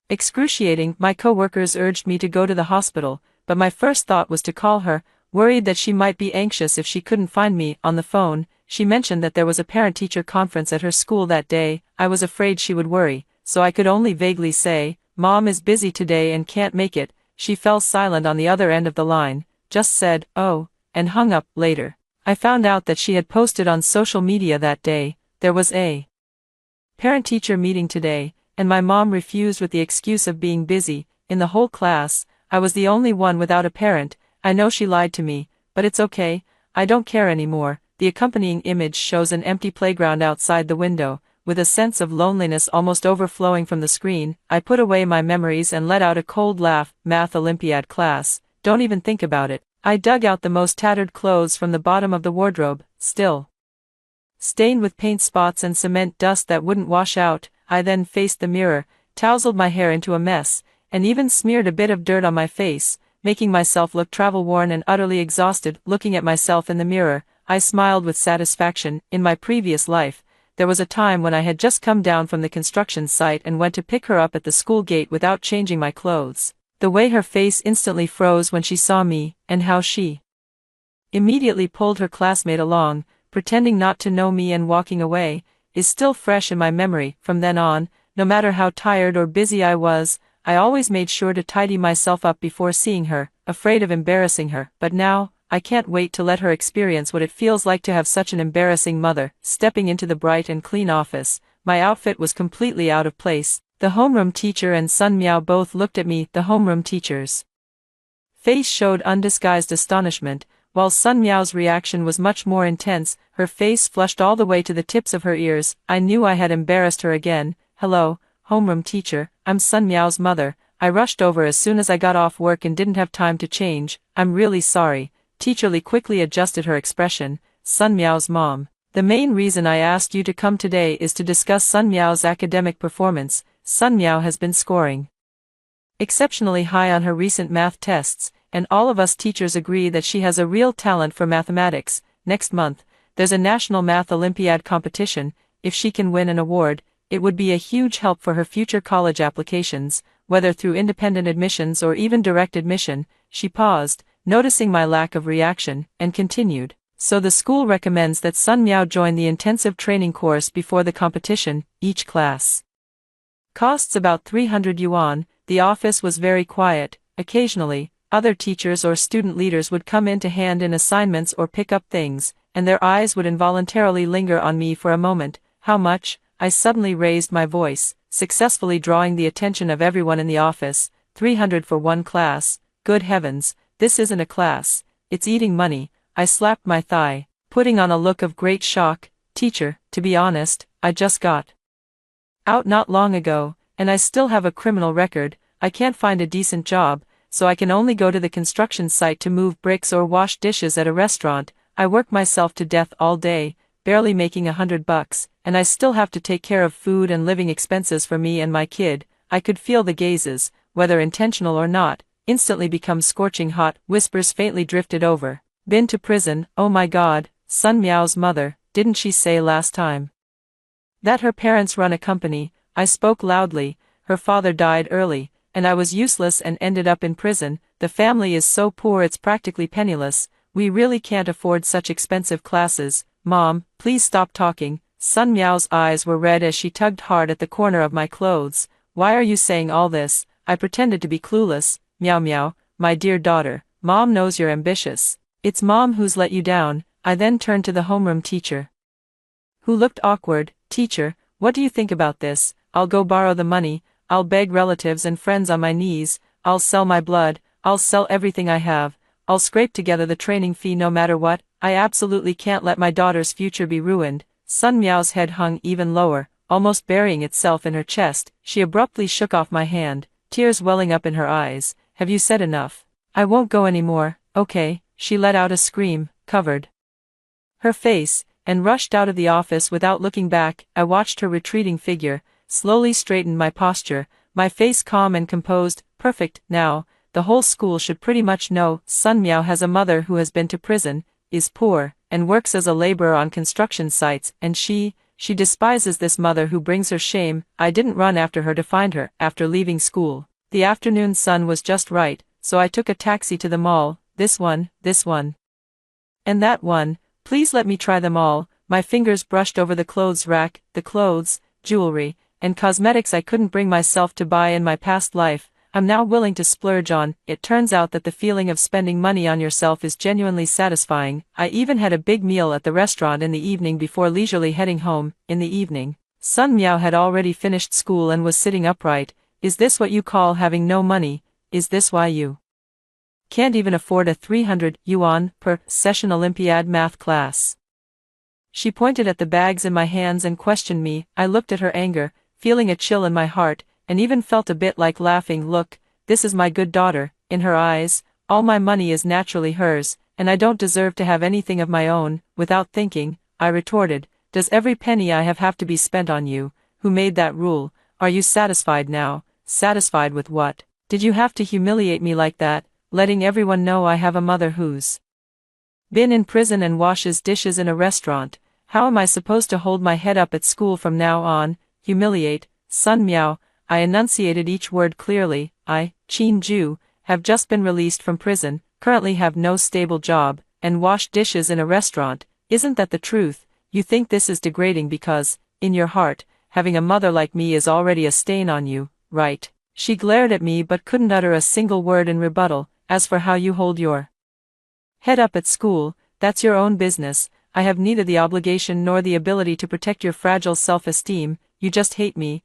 excruciating. My co-workers urged me to go to the hospital, but my first thought was to call her, worried that she might be anxious if she couldn't find me. On the phone, she mentioned that there was a parent-teacher conference at her school that day. I was afraid she would worry, so I could only vaguely say, Mom is busy today and can't make it. She fell silent on the other end of the line, just said, oh, and hung up. Later, I found out that she had posted on social media that day, there was a parent-teacher meeting today, and my mom refused with the excuse of being busy. In the whole class, I was the only one without a parent. I know she lied to me, but it's okay, I don't care anymore. The accompanying image shows an empty playground outside the window, with a sense of loneliness almost overflowing from the screen. I put away my memories and let out a cold laugh. Math Olympiad class, don't even think about it. I dug out the most tattered clothes from the bottom of the wardrobe, still stained with paint spots and cement dust that wouldn't wash out. I then faced the mirror, tousled my hair into a mess, and even smeared a bit of dirt on my face, making myself look travel-worn and utterly exhausted. Looking at myself in the mirror, I smiled with satisfaction. In my previous life, there was a time when I had just come down from the construction site and went to pick her up at the school gate without changing my clothes. The way her face instantly froze when she saw me, and how she immediately pulled her classmate along, pretending not to know me and walking away, is still fresh in my memory. From then on, No matter how tired or busy I was, I always made sure to tidy myself up before seeing her, afraid of embarrassing her. But now, I can't wait to let her experience what it feels like to have such an embarrassing mother. Stepping into the bright and clean office, my outfit was completely out of place. The homeroom teacher and Sun Miao both looked at me. The homeroom teacher's face showed undisguised astonishment, while Sun Miao's reaction was much more intense. Her face flushed all the way to the tips of her ears. I knew I had embarrassed her again. Hello, homeroom teacher, I'm Sun Miao's mother. I rushed over as soon as I got off work and didn't have time to change. I'm really sorry. Teacher Li quickly adjusted her expression. Sun Miao's mom. The main reason I asked you to come today is to discuss Sun Miao's academic performance. Sun Miao has been scoring exceptionally high on her recent math tests, and all of us teachers agree that she has a real talent for mathematics. Next month, there's a national math Olympiad competition. If she can win an award, it would be a huge help for her future college applications, whether through independent admissions or even direct admission. She paused, noticing my lack of reaction, and continued. So the school recommends that Sun Miao join the intensive training course before the competition. Each class costs about 300 yuan. The office was very quiet. Occasionally, other teachers or student leaders would come in to hand in assignments or pick up things, and their eyes would involuntarily linger on me for a moment. How much? I suddenly raised my voice, successfully drawing the attention of everyone in the office. 300 for one class. Good heavens, this isn't a class, it's eating money. I slapped my thigh, putting on a look of great shock. Teacher, to be honest, I just got out not long ago, and I still have a criminal record. I can't find a decent job, so I can only go to the construction site to move bricks or wash dishes at a restaurant. I work myself to death all day, barely making $100, and I still have to take care of food and living expenses for me and my kid. I could feel the gazes, whether intentional or not, instantly become scorching hot. Whispers faintly drifted over. Been to prison? Oh my God, Sun Miao's mother, didn't she say last time that her parents run a company? I spoke loudly. Her father died early, and I was useless and ended up in prison. The family is so poor it's practically penniless. We really can't afford such expensive classes. Mom, please stop talking. Sun Miao's eyes were red as she tugged hard at the corner of my clothes. Why are you saying all this? I pretended to be clueless. Miao Miao, my dear daughter, Mom knows you're ambitious. It's Mom who's let you down. I then turned to the homeroom teacher, who looked awkward. Teacher, what do you think about this? I'll go borrow the money. I'll beg relatives and friends on my knees. I'll sell my blood. I'll sell everything I have. I'll scrape together the training fee no matter what. I absolutely can't let my daughter's future be ruined. Sun Miao's head hung even lower, almost burying itself in her chest. She abruptly shook off my hand, tears welling up in her eyes. Have you said enough? I won't go anymore. Okay. She let out a scream, covered her face, and rushed out of the office without looking back. I watched her retreating figure, slowly straightened my posture, my face calm and composed. Perfect. Now, the whole school should pretty much know Sun Miao has a mother who has been to prison, is poor, and works as a laborer on construction sites, and she despises this mother who brings her shame. I didn't run after her to find her. After leaving school, the afternoon sun was just right, so I took a taxi to the mall. This one, and that one. Please let me try them all. My fingers brushed over the clothes rack. The clothes, jewelry, and cosmetics I couldn't bring myself to buy in my past life, I'm now willing to splurge on. It turns out that the feeling of spending money on yourself is genuinely satisfying. I even had a big meal at the restaurant in the evening before leisurely heading home. In the evening, Sun Miao had already finished school and was sitting upright. Is this what you call having no money? Is this why you can't even afford a 300 yuan per session Olympiad math class? She pointed at the bags in my hands and questioned me. I looked at her anger, feeling a chill in my heart, and even felt a bit like laughing. Look, this is my good daughter. In her eyes, all my money is naturally hers, and I don't deserve to have anything of my own. Without thinking, I retorted, does every penny I have to be spent on you? Who made that rule? Are you satisfied now? Satisfied with what? Did you have to humiliate me like that, letting everyone know I have a mother who's been in prison and washes dishes in a restaurant? How am I supposed to hold my head up at school from now on? Humiliate? Sun Miao, I enunciated each word clearly. I, Qin Ju, have just been released from prison, currently have no stable job, and wash dishes in a restaurant. Isn't that the truth? You think this is degrading because, in your heart, having a mother like me is already a stain on you, right? She glared at me but couldn't utter a single word in rebuttal. As for how you hold your head up at school, that's your own business. I have neither the obligation nor the ability to protect your fragile self-esteem. You just hate me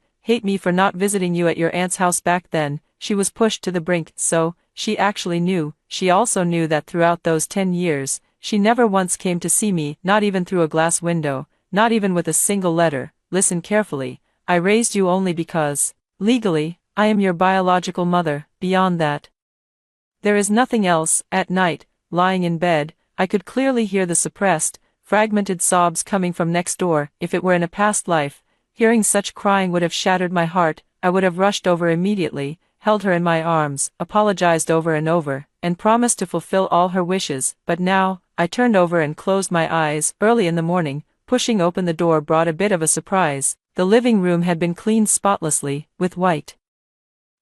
for not visiting you at your aunt's house back then. She was pushed to the brink, so, she actually knew. She also knew that throughout those 10 years, she never once came to see me, not even through a glass window, not even with a single letter. Listen carefully, I raised you only because, legally, I am your biological mother. Beyond that, there is nothing else. At night, lying in bed, I could clearly hear the suppressed, fragmented sobs coming from next door. If it were in a past life, hearing such crying would have shattered my heart. I would have rushed over immediately, held her in my arms, apologized over and over, and promised to fulfill all her wishes. But now, I turned over and closed my eyes. Early in the morning, pushing open the door brought a bit of a surprise. The living room had been cleaned spotlessly, with white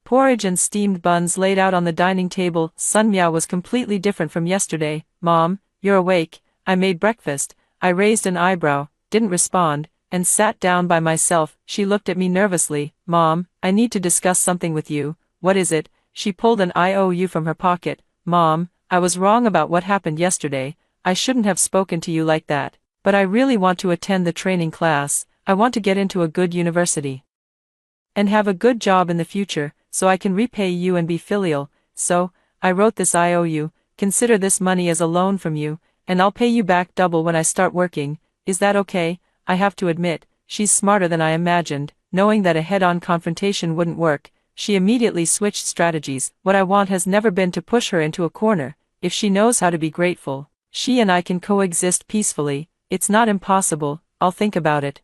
porridge and steamed buns laid out on the dining table. Sun Miao was completely different from yesterday. Mom, you're awake. I made breakfast. I raised an eyebrow, didn't respond, and sat down by myself. She looked at me nervously. Mom, I need to discuss something with you. What is it? She pulled an IOU from her pocket. Mom, I was wrong about what happened yesterday. I shouldn't have spoken to you like that. But I really want to attend the training class. I want to get into a good university and have a good job in the future, so I can repay you and be filial. So, I wrote this IOU. Consider this money as a loan from you, and I'll pay you back double when I start working. Is that okay? I have to admit, she's smarter than I imagined. Knowing that a head-on confrontation wouldn't work, she immediately switched strategies. What I want has never been to push her into a corner. If she knows how to be grateful, she and I can coexist peacefully. It's not impossible. I'll think about it.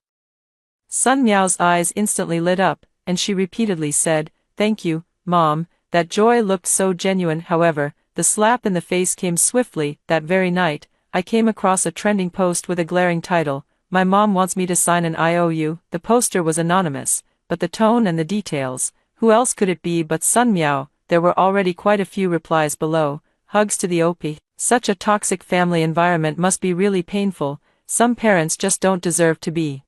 Sun Miao's eyes instantly lit up, and she repeatedly said, "Thank you, Mom." That joy looked so genuine. However, the slap in the face came swiftly. That very night, I came across a trending post with a glaring title. My mom wants me to sign an IOU. The poster was anonymous, but the tone and the details, who else could it be but Sun Miao? There were already quite a few replies below. Hugs to the OP. Such a toxic family environment must be really painful. Some parents just don't deserve to be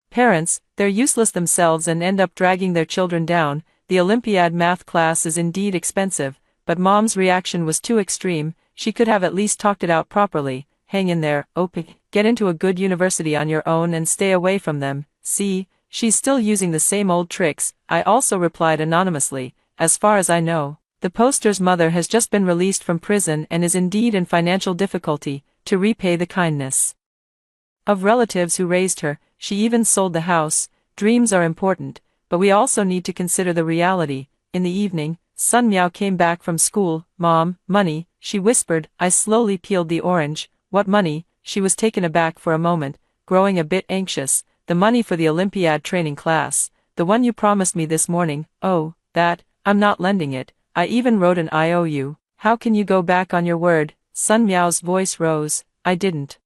parents. They're useless themselves and end up dragging their children down. The Olympiad math class is indeed expensive, but Mom's reaction was too extreme. She could have at least talked it out properly. Hang in there, OP. Get into a good university on your own and stay away from them. See, she's still using the same old tricks. I also replied anonymously. As far as I know, the poster's mother has just been released from prison and is indeed in financial difficulty. To repay the kindness of relatives who raised her, she even sold the house. Dreams are important, but we also need to consider the reality. In the evening, Sun Miao came back from school. Mom, money, she whispered. I slowly peeled the orange. What money? She was taken aback for a moment, growing a bit anxious. The money for the Olympiad training class. The one you promised me this morning. Oh, that. I'm not lending it. I even wrote an IOU. How can you go back on your word? Sun Miao's voice rose. I didn't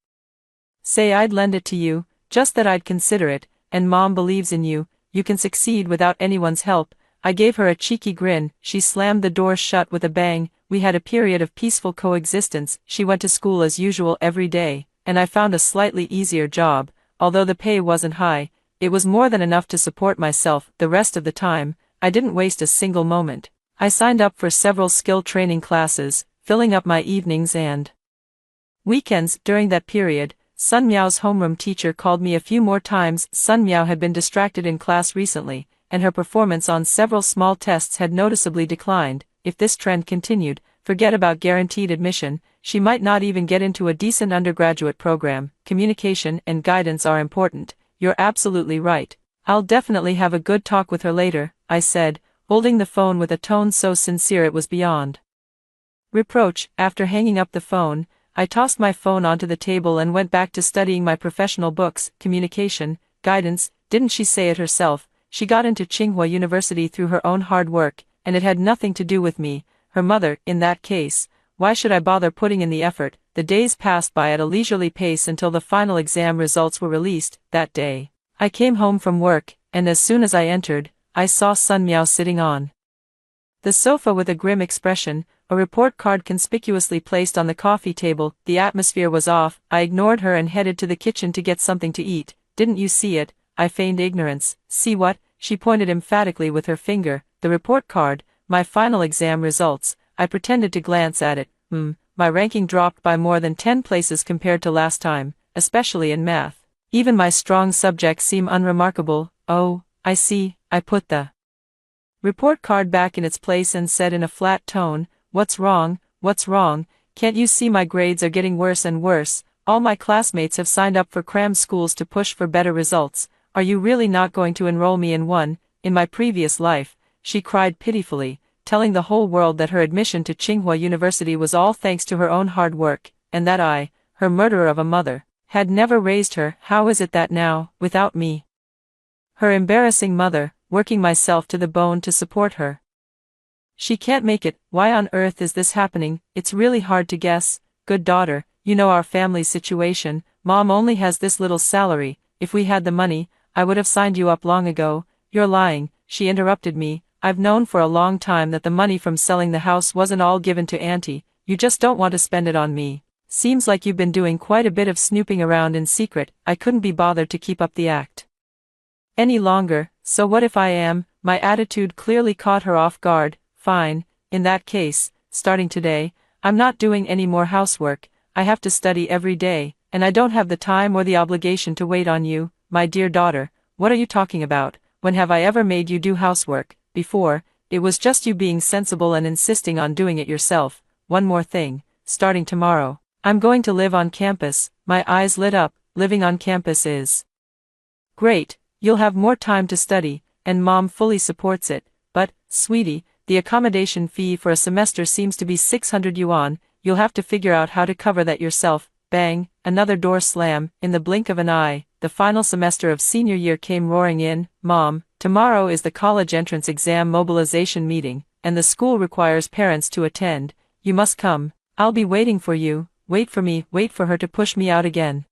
say I'd lend it to you, just that I'd consider it, and Mom believes in you. You can succeed without anyone's help. I gave her a cheeky grin. She slammed the door shut with a bang. We had a period of peaceful coexistence. She went to school as usual every day, and I found a slightly easier job. Although the pay wasn't high, it was more than enough to support myself. The rest of the time, I didn't waste a single moment. I signed up for several skill training classes, filling up my evenings and weekends. During that period, Sun Miao's homeroom teacher called me a few more times. Sun Miao had been distracted in class recently, and her performance on several small tests had noticeably declined. If this trend continued, forget about guaranteed admission. She might not even get into a decent undergraduate program. Communication and guidance are important. You're absolutely right. I'll definitely have a good talk with her later, I said, holding the phone with a tone so sincere it was beyond reproach. After hanging up the phone, I tossed my phone onto the table and went back to studying my professional books. Communication, guidance, didn't she say it herself? She got into Tsinghua University through her own hard work, and it had nothing to do with me, her mother. In that case, why should I bother putting in the effort? The days passed by at a leisurely pace until the final exam results were released. That day, I came home from work, and as soon as I entered, I saw Sun Miao sitting on the sofa with a grim expression, a report card conspicuously placed on the coffee table. The atmosphere was off. I ignored her and headed to the kitchen to get something to eat. Didn't you see it? I feigned ignorance. See what? She pointed emphatically with her finger. The report card, my final exam results. I pretended to glance at it. My ranking dropped by more than 10 places compared to last time, especially in math. Even my strong subjects seem unremarkable. Oh, I see. I put the report card back in its place and said in a flat tone, "What's wrong? What's wrong? Can't you see my grades are getting worse and worse? All my classmates have signed up for cram schools to push for better results. Are you really not going to enroll me in one? In my previous life," she cried pitifully, telling the whole world that her admission to Tsinghua University was all thanks to her own hard work, and that I, her murderer of a mother, had never raised her. How is it that now, without me, her embarrassing mother, working myself to the bone to support her, she can't make it? Why on earth is this happening? It's really hard to guess. Good daughter, you know our family's situation. Mom only has this little salary. If we had the money, I would have signed you up long ago. You're lying, she interrupted me. I've known for a long time that the money from selling the house wasn't all given to Auntie. You just don't want to spend it on me. Seems like you've been doing quite a bit of snooping around in secret. I couldn't be bothered to keep up the act any longer. So what if I am? My attitude clearly caught her off guard. Fine, in that case, starting today, I'm not doing any more housework. I have to study every day, and I don't have the time or the obligation to wait on you. My dear daughter, what are you talking about? When have I ever made you do housework? Before, it was just you being sensible and insisting on doing it yourself. One more thing, starting tomorrow, I'm going to live on campus. My eyes lit up. Living on campus is great. You'll have more time to study, and Mom fully supports it. But, sweetie, the accommodation fee for a semester seems to be 600 yuan. You'll have to figure out how to cover that yourself. Bang, another door slam. In the blink of an eye, the final semester of senior year came roaring in. Mom, tomorrow is the college entrance exam mobilization meeting, and the school requires parents to attend. You must come. I'll be waiting for you. Wait for me. Wait for her to push me out again.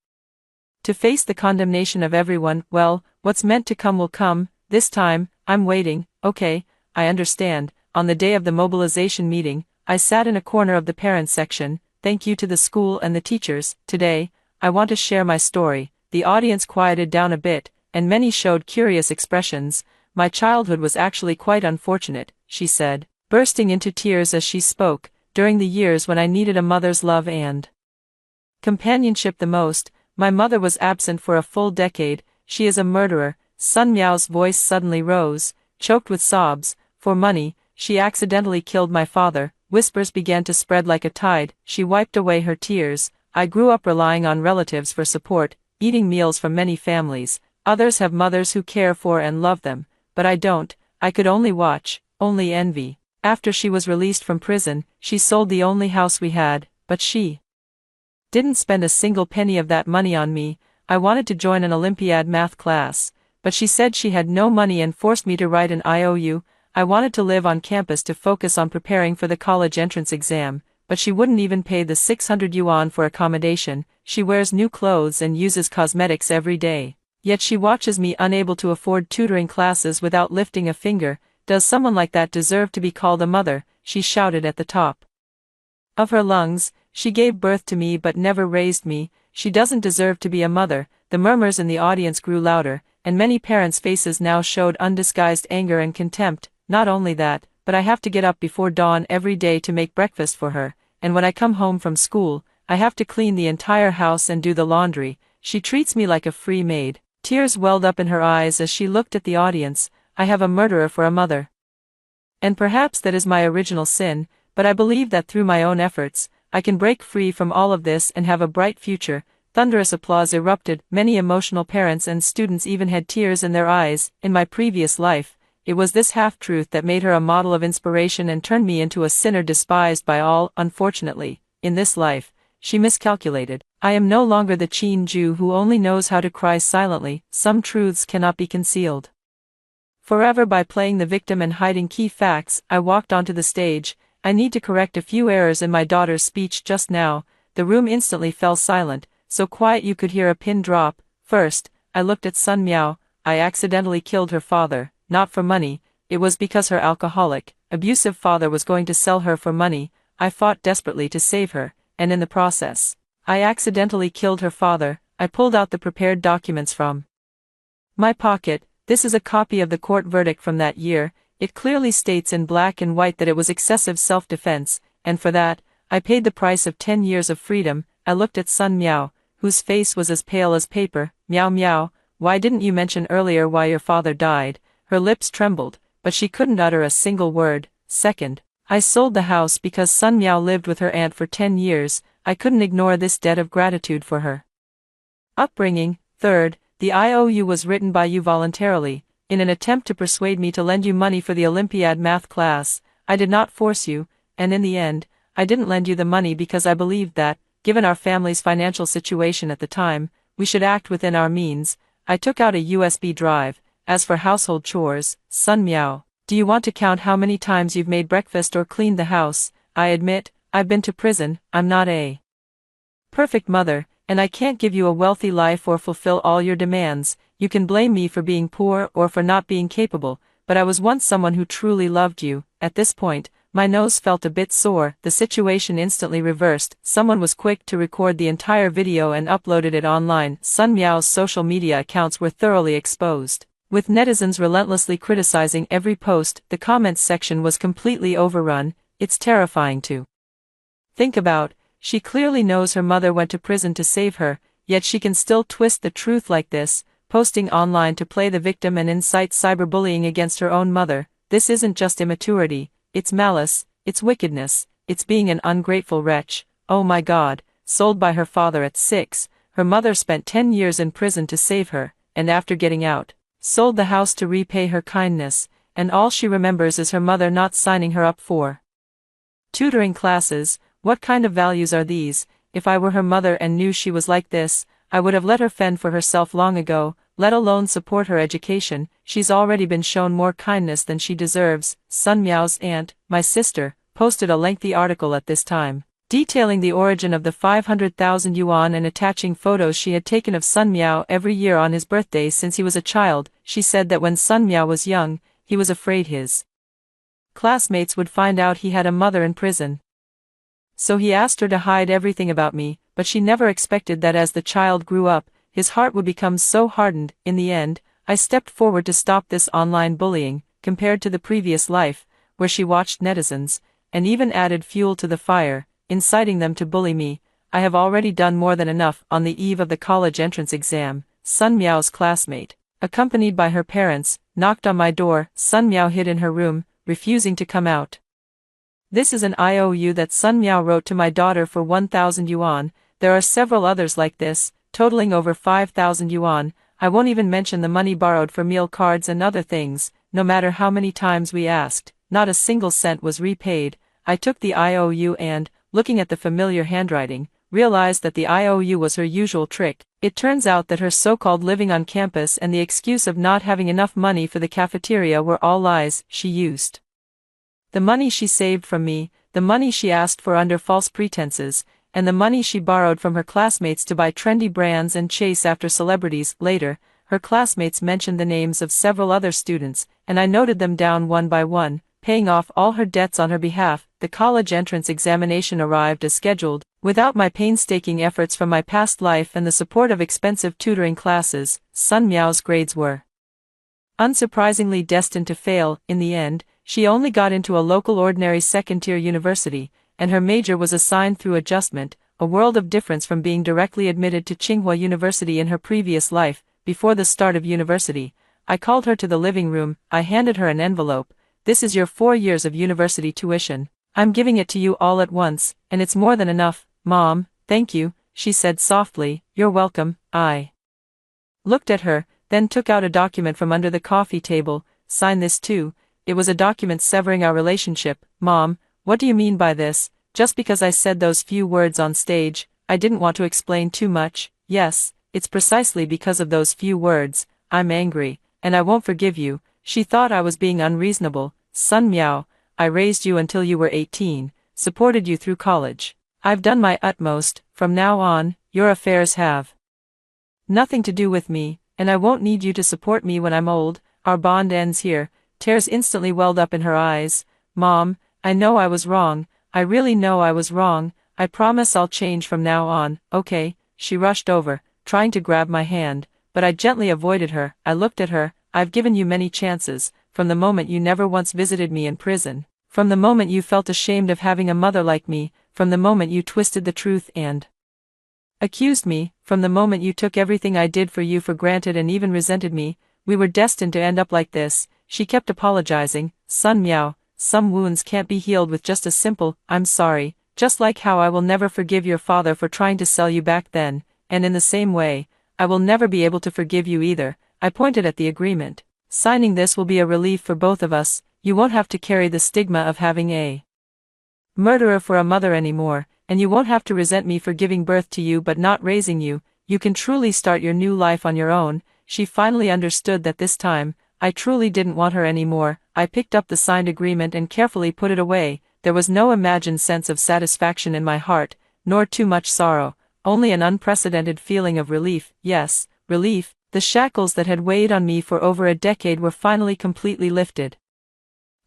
To face the condemnation of everyone. Well, what's meant to come will come. This time, I'm waiting. Okay, I understand. On the day of the mobilization meeting, I sat in a corner of the parents section. Thank you to the school and the teachers. Today, I want to share my story. The audience quieted down a bit, and many showed curious expressions. My childhood was actually quite unfortunate, she said, bursting into tears as she spoke. During the years when I needed a mother's love and companionship the most, my mother was absent for a full decade. She is a murderer. Sun Miao's voice suddenly rose, choked with sobs. For money, she accidentally killed my father. Whispers began to spread like a tide. She wiped away her tears. I grew up relying on relatives for support, eating meals from many families. Others have mothers who care for and love them, but I don't. I could only watch, only envy. After she was released from prison, she sold the only house we had, but she didn't spend a single penny of that money on me. I wanted to join an Olympiad math class, but she said she had no money and forced me to write an IOU. I wanted to live on campus to focus on preparing for the college entrance exam, but she wouldn't even pay the 600 yuan for accommodation. She wears new clothes and uses cosmetics every day. Yet she watches me unable to afford tutoring classes without lifting a finger. Does someone like that deserve to be called a mother? She shouted at the top of her lungs. She gave birth to me but never raised me. She doesn't deserve to be a mother. The murmurs in the audience grew louder, and many parents' faces now showed undisguised anger and contempt. Not only that, but I have to get up before dawn every day to make breakfast for her, and when I come home from school, I have to clean the entire house and do the laundry. She treats me like a free maid. Tears welled up in her eyes as she looked at the audience. I have a murderer for a mother. And perhaps that is my original sin, but I believe that through my own efforts, I can break free from all of this and have a bright future. Thunderous applause erupted. Many emotional parents and students even had tears in their eyes. In my previous life, it was this half-truth that made her a model of inspiration and turned me into a sinner despised by all. Unfortunately, in this life, she miscalculated. I am no longer the Qin Jew who only knows how to cry silently. Some truths cannot be concealed forever by playing the victim and hiding key facts. I walked onto the stage. I need to correct a few errors in my daughter's speech just now. The room instantly fell silent, so quiet you could hear a pin drop. First, I looked at Sun Miao. I accidentally killed her father, not for money. It was because her alcoholic, abusive father was going to sell her for money. I fought desperately to save her, and in the process, I accidentally killed her father. I pulled out the prepared documents from My pocket, this is a copy of the court verdict from that year. It clearly states in black and white that it was excessive self-defense, and for that, I paid the price of 10 years of freedom. I looked at Sun Miao, whose face was as pale as paper. Meow meow, why didn't you mention earlier why your father died? Her lips trembled, but she couldn't utter a single word. Second, I sold the house because Sun Miao lived with her aunt for 10 years. I couldn't ignore this debt of gratitude for her upbringing. Third, the IOU was written by you voluntarily, in an attempt to persuade me to lend you money for the Olympiad math class. I did not force you, and in the end, I didn't lend you the money because I believed that, given our family's financial situation at the time, we should act within our means. I took out a USB drive. As for household chores, Sun Miao, do you want to count how many times you've made breakfast or cleaned the house? I admit, I've been to prison. I'm not a perfect mother, and I can't give you a wealthy life or fulfill all your demands. You can blame me for being poor or for not being capable, but I was once someone who truly loved you. At this point, my nose felt a bit sore. The situation instantly reversed. Someone was quick to record the entire video and uploaded it online. Sun Miao's social media accounts were thoroughly exposed, with netizens relentlessly criticizing every post. The comments section was completely overrun. It's terrifying to think about. She clearly knows her mother went to prison to save her, yet she can still twist the truth like this, posting online to play the victim and incite cyberbullying against her own mother. This isn't just immaturity, it's malice, it's wickedness, it's being an ungrateful wretch. Oh my God, sold by her father at 6, her mother spent 10 years in prison to save her, and after getting out, sold the house to repay her kindness, and all she remembers is her mother not signing her up for tutoring classes. What kind of values are these? If I were her mother and knew she was like this, I would have let her fend for herself long ago, let alone support her education. She's already been shown more kindness than she deserves. Sun Miao's aunt, my sister, posted a lengthy article at this time, detailing the origin of the 500,000 yuan and attaching photos she had taken of Sun Miao every year on his birthday since he was a child. She said that when Sun Miao was young, he was afraid his classmates would find out he had a mother in prison. So he asked her to hide everything about me, but she never expected that as the child grew up, his heart would become so hardened. In the end, I stepped forward to stop this online bullying. Compared to the previous life, where she watched netizens, and even added fuel to the fire, inciting them to bully me, I have already done more than enough. On the eve of the college entrance exam, Sun Miao's classmate, accompanied by her parents, knocked on my door. Sun Miao hid in her room, refusing to come out. This is an IOU that Sun Miao wrote to my daughter for 1,000 yuan. There are several others like this, totaling over 5,000 yuan. I won't even mention the money borrowed for meal cards and other things. No matter how many times we asked, not a single cent was repaid. I took the IOU and, looking at the familiar handwriting, realized that the IOU was her usual trick. It turns out that her so-called living on campus and the excuse of not having enough money for the cafeteria were all lies. She used the money she saved from me, the money she asked for under false pretenses, and the money she borrowed from her classmates to buy trendy brands and chase after celebrities. Later, her classmates mentioned the names of several other students, and I noted them down one by one, paying off all her debts on her behalf. The college entrance examination arrived as scheduled. Without my painstaking efforts from my past life and the support of expensive tutoring classes, Sun Miao's grades were unsurprisingly destined to fail. In the end, she only got into a local ordinary second-tier university, and her major was assigned through adjustment, a world of difference from being directly admitted to Tsinghua University in her previous life. Before the start of university, I called her to the living room. I handed her an envelope. This is your 4 years of university tuition. I'm giving it to you all at once, and it's more than enough. Mom, thank you, she said softly. You're welcome. I looked at her, then took out a document from under the coffee table. Sign this too. It was a document severing our relationship. Mom, what do you mean by this? Just because I said those few words on stage, I didn't want to explain too much. Yes, it's precisely because of those few words, I'm angry, and I won't forgive you. She thought I was being unreasonable. Sun Miao, I raised you until you were 18, supported you through college. I've done my utmost. From now on, your affairs have nothing to do with me, and I won't need you to support me when I'm old. Our bond ends here. Tears instantly welled up in her eyes. Mom, I know I was wrong. I really know I was wrong. I promise I'll change from now on. Okay. She rushed over, trying to grab my hand, but I gently avoided her. I looked at her. I've given you many chances, from the moment you never once visited me in prison, from the moment you felt ashamed of having a mother like me, from the moment you twisted the truth and accused me, from the moment you took everything I did for you for granted and even resented me. We were destined to end up like this. She kept apologizing. Sun Miao, some wounds can't be healed with just a simple, I'm sorry, just like how I will never forgive your father for trying to sell you back then, and in the same way, I will never be able to forgive you either. I pointed at the agreement. Signing this will be a relief for both of us. You won't have to carry the stigma of having a murderer for a mother anymore, and you won't have to resent me for giving birth to you but not raising you. You can truly start your new life on your own. She finally understood that this time, I truly didn't want her anymore. I picked up the signed agreement and carefully put it away. There was no imagined sense of satisfaction in my heart, nor too much sorrow, only an unprecedented feeling of relief. Yes, relief. The shackles that had weighed on me for over a decade were finally completely lifted.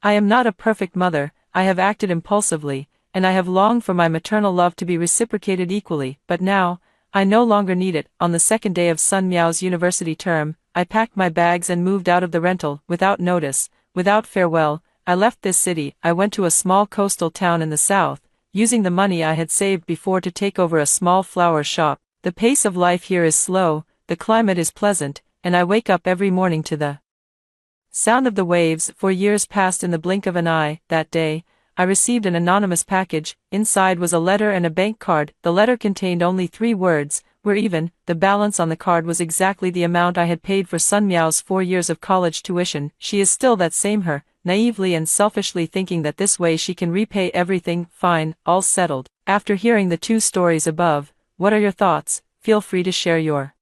I am not a perfect mother. I have acted impulsively, and I have longed for my maternal love to be reciprocated equally, but now, I no longer need it. On the second day of Sun Miao's university term, I packed my bags and moved out of the rental, without notice, without farewell. I left this city. I went to a small coastal town in the south, using the money I had saved before to take over a small flower shop. The pace of life here is slow, the climate is pleasant, and I wake up every morning to the sound of the waves. 4 years passed in the blink of an eye. That day, I received an anonymous package. Inside was a letter and a bank card. The letter contained only 3 words, "We're even." The balance on the card was exactly the amount I had paid for Sun Miao's 4 years of college tuition. She is still that same her, naively and selfishly thinking that this way she can repay everything. Fine, all settled. After hearing the 2 stories above, what are your thoughts? Feel free to share your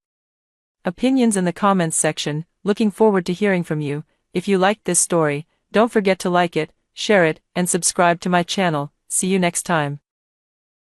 opinions in the comments section. Looking forward to hearing from you. If you liked this story, don't forget to like it, share it, and subscribe to my channel. See you next time.